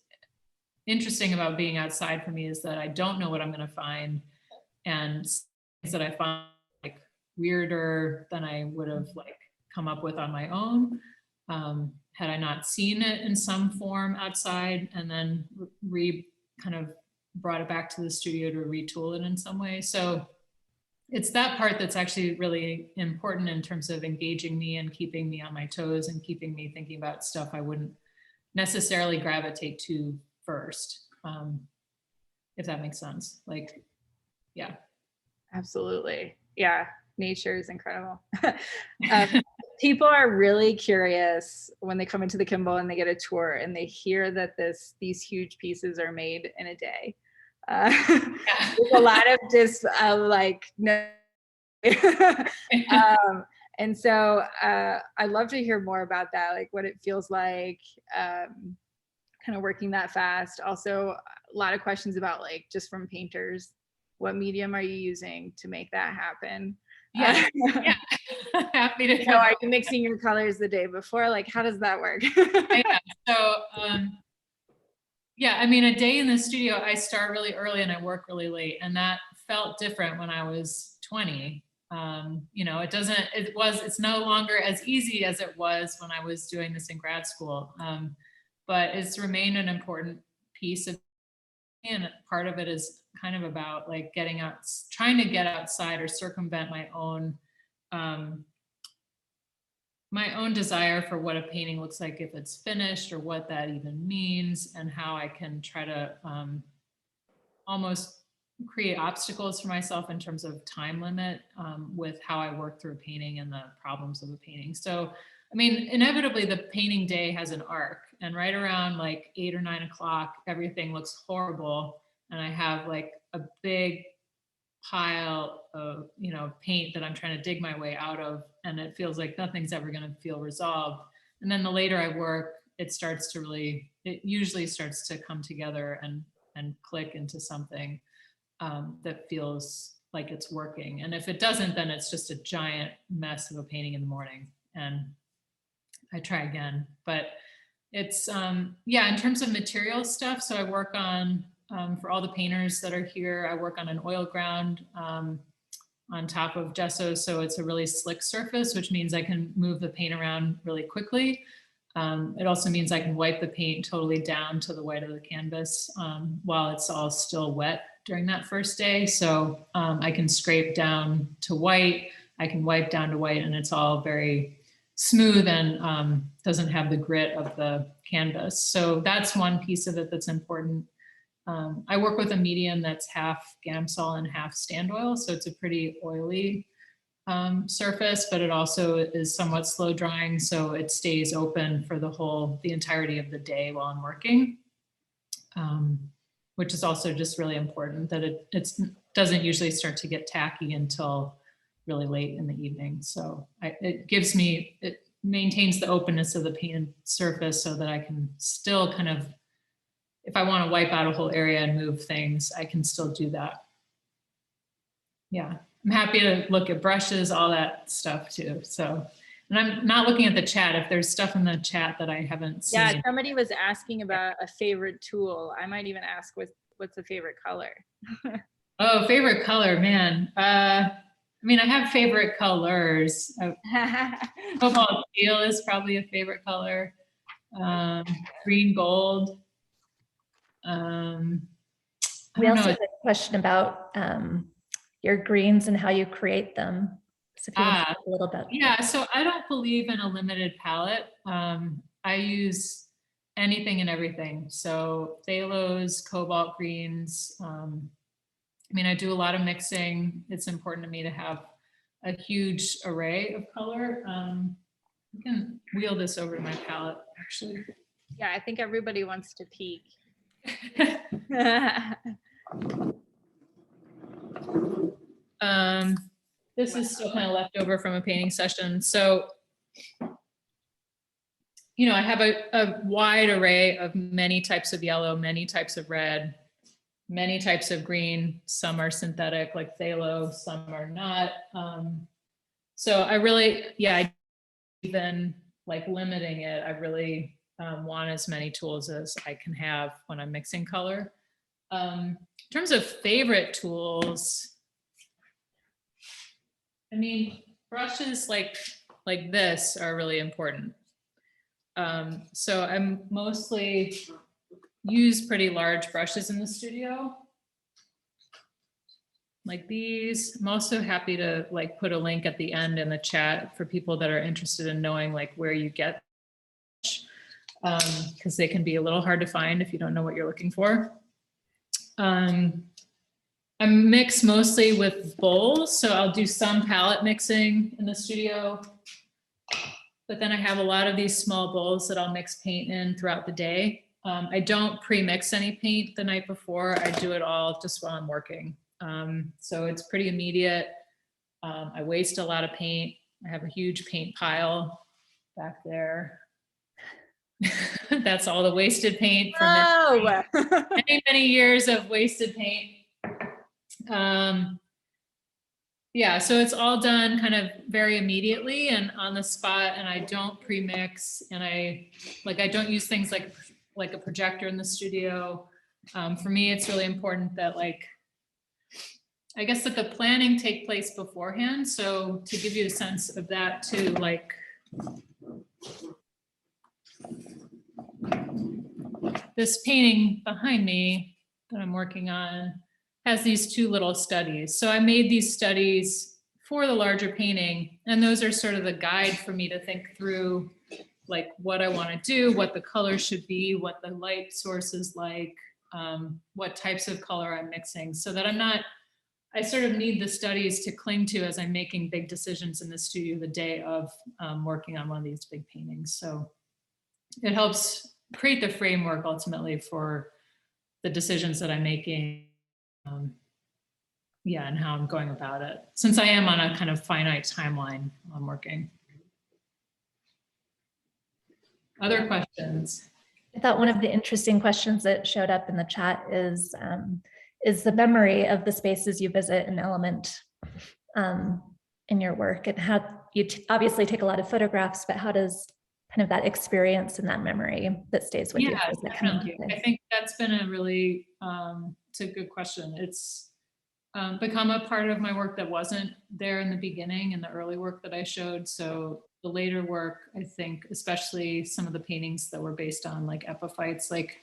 interesting about being outside for me is that I don't know what I'm going to find, and things that I find like weirder than I would have like come up with on my own had I not seen it in some form outside and then kind of brought it back to the studio to retool it in some way. So it's that part that's actually really important in terms of engaging me and keeping me on my toes and keeping me thinking about stuff I wouldn't necessarily gravitate to first, if that makes sense. Like, yeah. Absolutely. Yeah, nature is incredible. People are really curious when they come into the Kimball and they get a tour and they hear that these huge pieces are made in a day. There's a lot of just like no. And so I'd love to hear more about that, like what it feels like, kind of working that fast. Also, a lot of questions about like just from painters, what medium are you using to make that happen? Yeah, yeah. Happy to know, are you mixing your colors the day before? Like, how does that work? Yeah. So, yeah, I mean, a day in the studio, I start really early and I work really late, and that felt different when I was 20. You know, it's no longer as easy as it was when I was doing this in grad school. But it's remained an important piece of me, and part of it is kind of about like trying to get outside or circumvent my own desire for what a painting looks like if it's finished, or what that even means, and how I can try to almost create obstacles for myself in terms of time limit with how I work through a painting and the problems of a painting. So, I mean, inevitably the painting day has an arc, and right around like 8 or 9 o'clock, everything looks horrible. And I have like a big pile of, paint that I'm trying to dig my way out of, and it feels like nothing's ever going to feel resolved. And then the later I work, it usually starts to come together and click into something that feels like it's working. And if it doesn't, then it's just a giant mess of a painting in the morning, and I try again. But it's, in terms of material stuff, so I work on, for all the painters that are here, I work on an oil ground on top of gesso. So it's a really slick surface, which means I can move the paint around really quickly. It also means I can wipe the paint totally down to the white of the canvas while it's all still wet during that first day. So I can scrape down to white, I can wipe down to white, and it's all very smooth and doesn't have the grit of the canvas. So that's one piece of it that's important. I work with a medium that's half Gamsol and half stand oil, so it's a pretty oily surface, but it also is somewhat slow drying, so it stays open for the entirety of the day while I'm working, which is also just really important, that it doesn't usually start to get tacky until really late in the evening. So it maintains the openness of the painted surface so that I can still kind of, if I want to wipe out a whole area and move things, I can still do that. Yeah, I'm happy to look at brushes, all that stuff too. So, and I'm not looking at the chat. If there's stuff in the chat that I haven't seen. Yeah, somebody was asking about a favorite tool. I might even ask what's the favorite color? Oh, favorite color, man. I have favorite colors. Cobalt steel is probably a favorite color. Green gold. We also have a question about your greens and how you create them. So if you want to talk a little bit. Yeah, so I don't believe in a limited palette. I use anything and everything. So phthalos, cobalt greens. I do a lot of mixing. It's important to me to have a huge array of color. I can wheel this over to my palette, actually. Yeah, I think everybody wants to peek. This is still kind of left over from a painting session. So, I have a wide array of many types of yellow, many types of red, many types of green. Some are synthetic like phthalo, some are not. So I really, I even like limiting it. I really want as many tools as I can have when I'm mixing color. In terms of favorite tools, brushes like this are really important. So I'm mostly use pretty large brushes in the studio, like these. I'm also happy to put a link at the end in the chat for people that are interested in knowing where you get, because they can be a little hard to find if you don't know what you're looking for. I mix mostly with bowls, so I'll do some palette mixing in the studio, but then I have a lot of these small bowls that I'll mix paint in throughout the day. I don't pre-mix any paint the night before. I do it all just while I'm working. So it's pretty immediate. I waste a lot of paint. I have a huge paint pile back there. That's all the wasted paint from many years of wasted paint. So it's all done kind of very immediately and on the spot, and I don't pre-mix, and I don't use things like a projector in the studio. For me, it's really important that I guess that the planning take place beforehand. So to give you a sense of that too, this painting behind me that I'm working on has these two little studies. So I made these studies for the larger painting, and those are sort of the guide for me to think through what I want to do, what the color should be, what the light source is what types of color I'm mixing, so that I sort of need the studies to cling to as I'm making big decisions in the studio the day of working on one of these big paintings. So it helps create the framework ultimately for the decisions that I'm making. yeah, and how I'm going about it, since I am on a kind of finite timeline I'm working. Other questions? I thought one of the interesting questions that showed up in the chat is the memory of the spaces you visit an element in your work, and how you obviously take a lot of photographs, but how does kind of that experience and that memory that stays with you? Yeah, definitely. I think that's been a really, it's a good question. It's become a part of my work that wasn't there in the beginning, in the early work that I showed. So the later work, I think, especially some of the paintings that were based on like epiphytes, like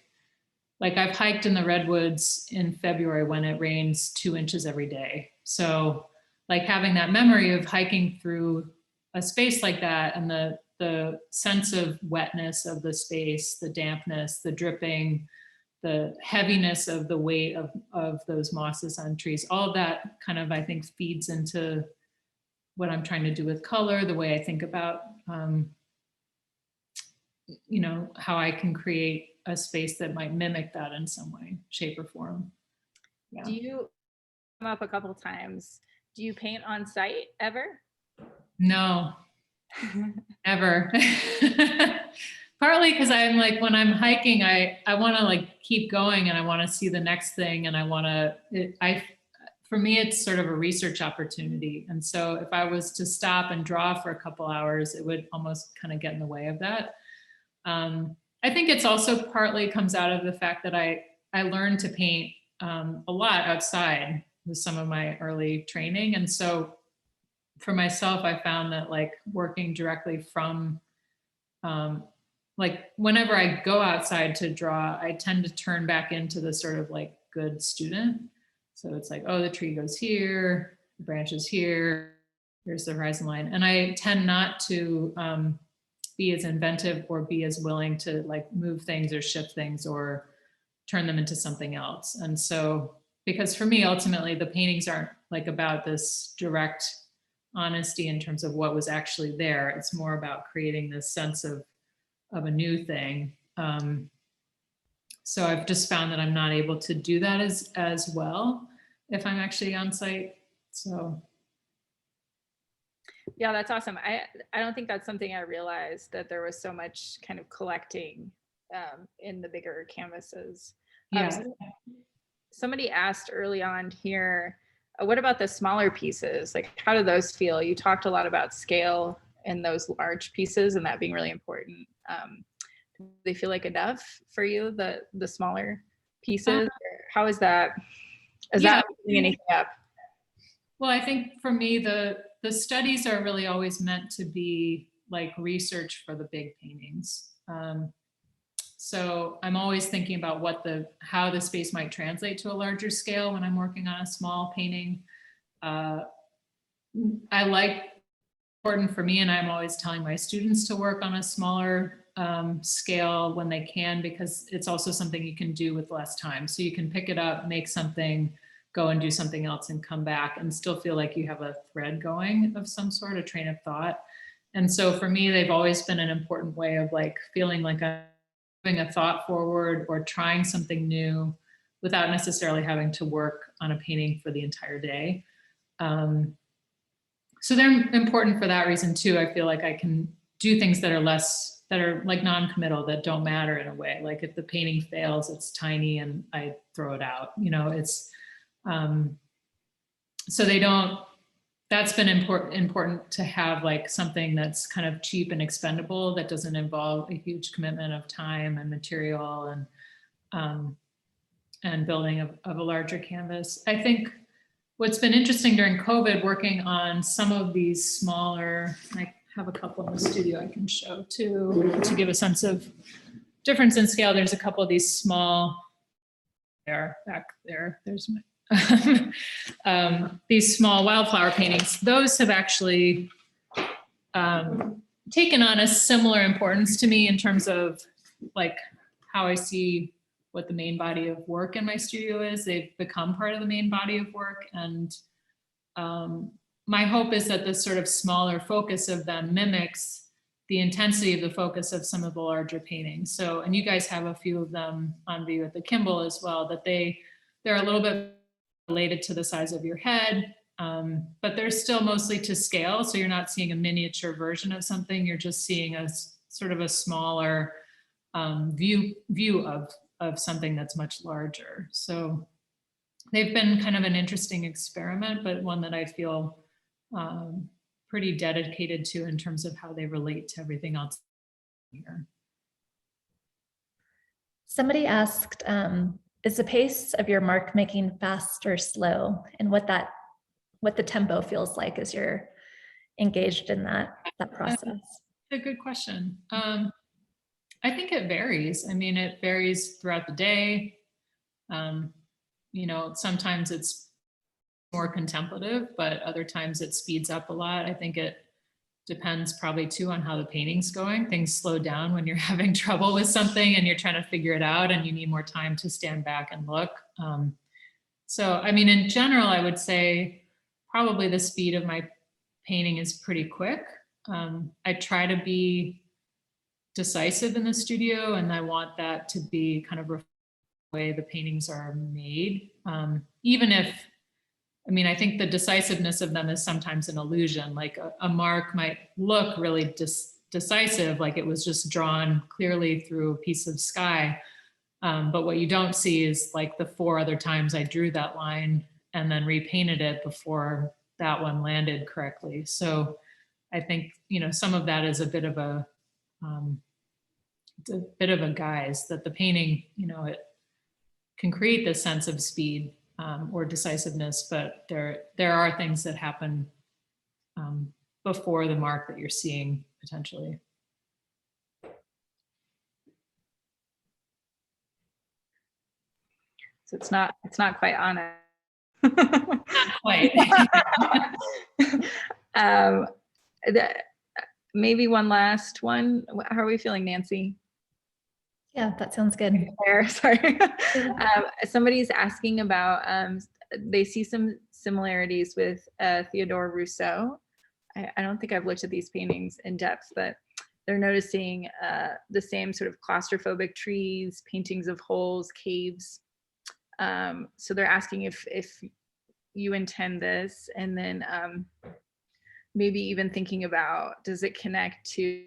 I've hiked in the redwoods in February when it rains 2 inches every day. So like having that memory of hiking through a space like that, and the sense of wetness of the space, the dampness, the dripping, the heaviness of the weight of those mosses on trees, all of that kind of, I think, feeds into what I'm trying to do with color, the way I think about, you know, how I can create a space that might mimic that in some way, shape or form. Yeah. Do you come up a couple times? Do you paint on site ever? No, ever. Partly because I'm like, when I'm hiking, I want to like keep going, and I want to see the next thing, and I want to, for me, it's sort of a research opportunity. And so if I was to stop and draw for a couple hours, it would almost kind of get in the way of that. I think it's also partly comes out of the fact that I learned to paint a lot outside with some of my early training. And so for myself, I found that like working directly from, like whenever I go outside to draw, I tend to turn back into the sort of like good student. So it's like, oh, the tree goes here, the branch is here, here's the horizon line. And I tend not to be as inventive or be as willing to like move things or shift things or turn them into something else. And so, because for me, ultimately, the paintings aren't like about this direct honesty in terms of what was actually there. It's more about creating this sense of a new thing. So I've just found that I'm not able to do that as well if I'm actually on site. So yeah, that's awesome. I don't think that's something I realized, that there was so much kind of collecting in the bigger canvases. yeah. Somebody asked early on here, what about the smaller pieces? Like, how do those feel? You talked a lot about scale in those large pieces and that being really important. Do they feel like enough for you, the smaller pieces? How is that? Is that putting anything up? Well, I think for me, the studies are really always meant to be like research for the big paintings. So I'm always thinking about how the space might translate to a larger scale when I'm working on a small painting. I like, important for me, and I'm always telling my students to work on a smaller scale when they can, because it's also something you can do with less time. So you can pick it up, make something, go and do something else and come back and still feel like you have a thread going of some sort, a train of thought. And so for me, they've always been an important way of like feeling like I'm moving a thought forward or trying something new without necessarily having to work on a painting for the entire day. So they're important for that reason too. I feel like I can do things that are like non-committal, that don't matter in a way. Like if the painting fails, it's tiny and I throw it out, you know, it's, so they don't, that's been important to have like something that's kind of cheap and expendable, that doesn't involve a huge commitment of time and material and building of a larger canvas. I think what's been interesting during COVID, working on some of these smaller, I have a couple in the studio I can show too, to give a sense of difference in scale. There's a couple of these small, back there, there's my, these small wildflower paintings. Those have actually taken on a similar importance to me in terms of like how I see what the main body of work in my studio is. They've become part of the main body of work. And my hope is that this sort of smaller focus of them mimics the intensity of the focus of some of the larger paintings. So, and you guys have a few of them on view at the Kimball as well, that they're a little bit related to the size of your head, but they're still mostly to scale. So you're not seeing a miniature version of something. You're just seeing a sort of a smaller view of something that's much larger. So they've been kind of an interesting experiment, but one that I feel pretty dedicated to in terms of how they relate to everything else here. Somebody asked, is the pace of your mark making fast or slow, and what the tempo feels like as you're engaged in that process? A good question. I think it varies. I mean, it varies throughout the day. You know, sometimes it's more contemplative, but other times it speeds up a lot. I think it depends probably too on how the painting's going. Things slow down when you're having trouble with something and you're trying to figure it out and you need more time to stand back and look. So, I mean, in general, I would say probably the speed of my painting is pretty quick. I try to be decisive in the studio, and I want that to be kind of the way the paintings are made. Even if, I mean, I think the decisiveness of them is sometimes an illusion. Like a mark might look really decisive, like it was just drawn clearly through a piece of sky. But what you don't see is like the 4 other times I drew that line and then repainted it before that one landed correctly. So I think, you know, some of that is a bit of a guise that the painting, you know, it can create this sense of speed or decisiveness, but there are things that happen before the mark that you're seeing potentially. So it's not quite honest. Not quite. Maybe one last one. How are we feeling, Nancy? Yeah, that sounds good. Sorry. Somebody's asking about, they see some similarities with Theodore Rousseau. I don't think I've looked at these paintings in depth, but they're noticing the same sort of claustrophobic trees, paintings of holes, caves. So they're asking if you intend this, and then maybe even thinking about, does it connect to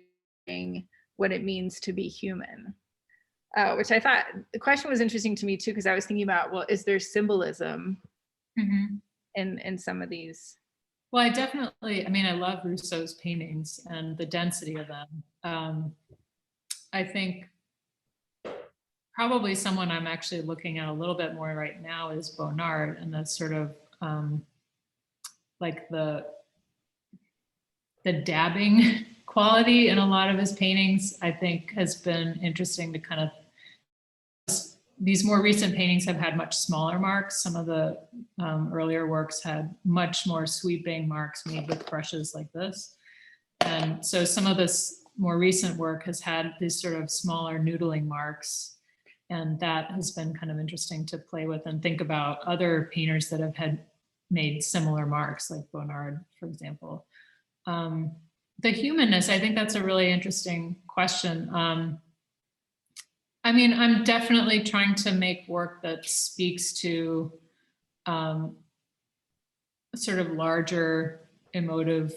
what it means to be human? Which I thought the question was interesting to me too, because I was thinking about, well, is there symbolism in some of these? Well, I mean, I love Rousseau's paintings and the density of them. I think probably someone I'm actually looking at a little bit more right now is Bonnard, and that's sort of like the dabbing quality in a lot of his paintings, I think has been interesting to kind of, these more recent paintings have had much smaller marks. Some of the earlier works had much more sweeping marks made with brushes like this. And so some of this more recent work has had these sort of smaller noodling marks. And that has been kind of interesting to play with and think about other painters that have had made similar marks, like Bonnard, for example. The humanness, I think that's a really interesting question. I mean, I'm definitely trying to make work that speaks to sort of larger emotive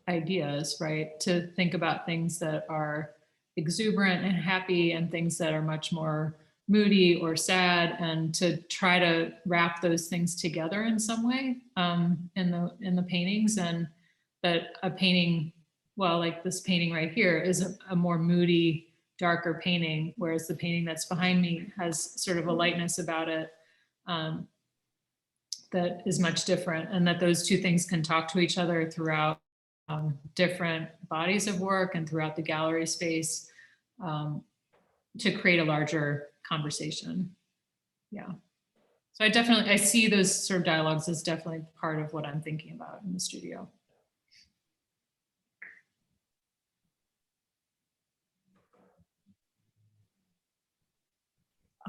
ideas, right? To think about things that are exuberant and happy and things that are much more moody or sad, and to try to wrap those things together in some way in the paintings. And that a painting, well, like this painting right here is a more moody, darker painting, whereas the painting that's behind me has sort of a lightness about it that is much different, and that those two things can talk to each other throughout different bodies of work and throughout the gallery space to create a larger conversation. Yeah. So I see those sort of dialogues as definitely part of what I'm thinking about in the studio.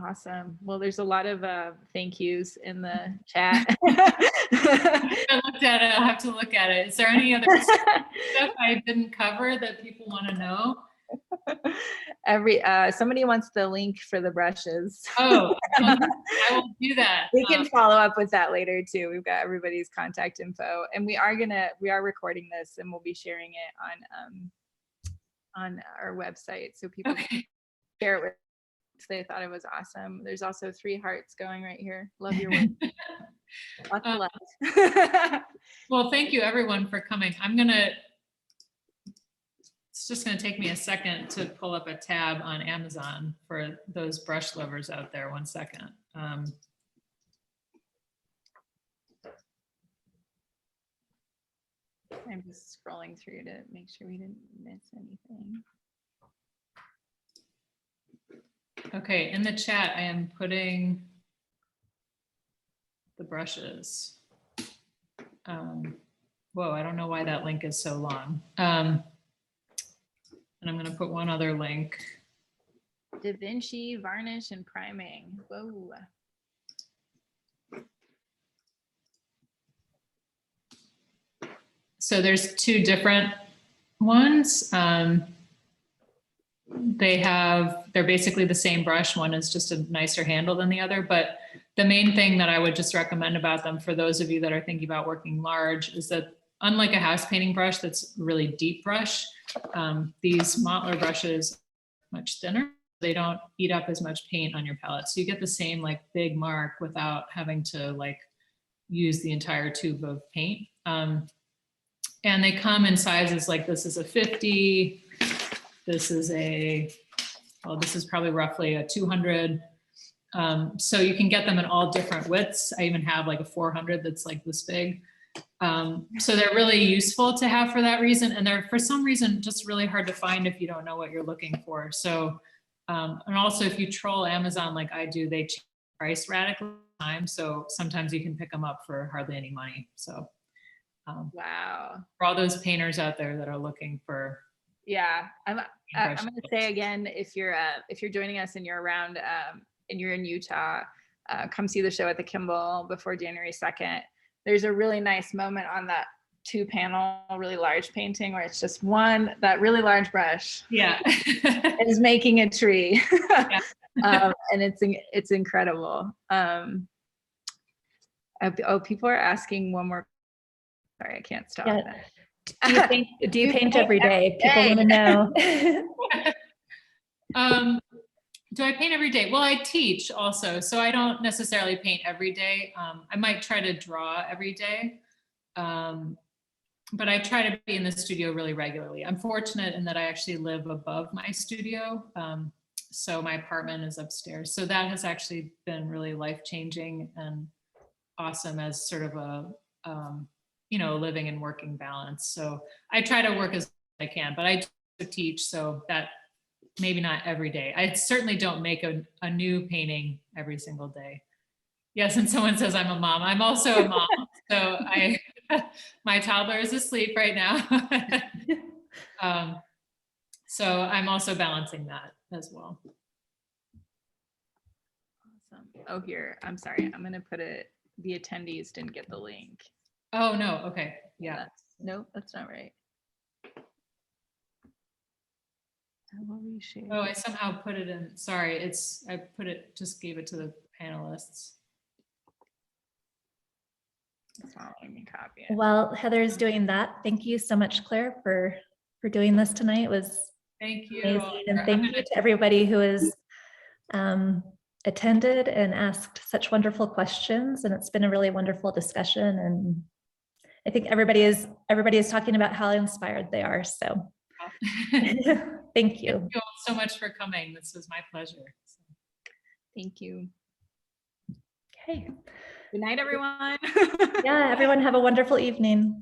Awesome. Well, there's a lot of thank yous in the chat. I looked at it. I'll have to look at it. Is there any other stuff I didn't cover that people want to know? Somebody wants the link for the brushes. Oh, I will do that. We can follow up with that later too. We've got everybody's contact info, and we are recording this, and we'll be sharing it on our website so people can share it with. They thought it was awesome. There's also 3 hearts going right here. Love your work. Lots of love. Well, thank you everyone for coming. It's just going to take me a second to pull up a tab on Amazon for those brush lovers out there. One second. I'm just scrolling through to make sure we didn't miss anything. Okay, in the chat, I am putting the brushes. Whoa, I don't know why that link is so long. And I'm going to put one other link. Da Vinci, varnish, and priming. Whoa. So there's 2 different ones. They're basically the same brush. One is just a nicer handle than the other, but the main thing that I would just recommend about them for those of you that are thinking about working large is that unlike a house painting brush that's a really deep brush, these Mottler brushes are much thinner. They don't eat up as much paint on your palette. So you get the same like big mark without having to like use the entire tube of paint. And they come in sizes like this is a 50, this is this is probably roughly a 200. So you can get them in all different widths. I even have like a 400 that's like this big. So they're really useful to have for that reason. And they're for some reason just really hard to find if you don't know what you're looking for. So, and also if you troll Amazon like I do, they change price radically all the time. So sometimes you can pick them up for hardly any money. So wow. For all those painters out there that are looking for. Yeah, I'm going to say again, if you're joining us and you're around and you're in Utah, come see the show at the Kimball before January 2nd. There's a really nice moment on that 2-panel, really large painting where it's just that really large brush. Yeah. is making a tree. Yeah. And it's incredible. People are asking one more. Sorry, I can't stop that. Do you paint every day? People want to know. Do I paint every day? Well, I teach also, so I don't necessarily paint every day. I might try to draw every day, but I try to be in the studio really regularly. I'm fortunate in that I actually live above my studio, so my apartment is upstairs. So that has actually been really life-changing and awesome as sort of a living and working balance. So I try to work as I can, but I do teach, so that maybe not every day. I certainly don't make a new painting every single day. Yes, and someone says I'm a mom. I'm also a mom. So my toddler is asleep right now. So I'm also balancing that as well. Awesome. Oh, here, I'm sorry. I'm going to put it, the attendees didn't get the link. Oh, no. Okay. Yeah. Nope, that's not right. Oh, I somehow put it in. Sorry, just gave it to the panelists. It's not letting me copy it. While Heather's doing that, thank you so much, Claire, for doing this tonight. It was thank you. Amazing. And thank you to everybody who has attended and asked such wonderful questions. And it's been a really wonderful discussion. And I think everybody is talking about how inspired they are. So thank you. Thank you all so much for coming. This was my pleasure. Thank you. Okay. Good night, everyone. Yeah, everyone have a wonderful evening.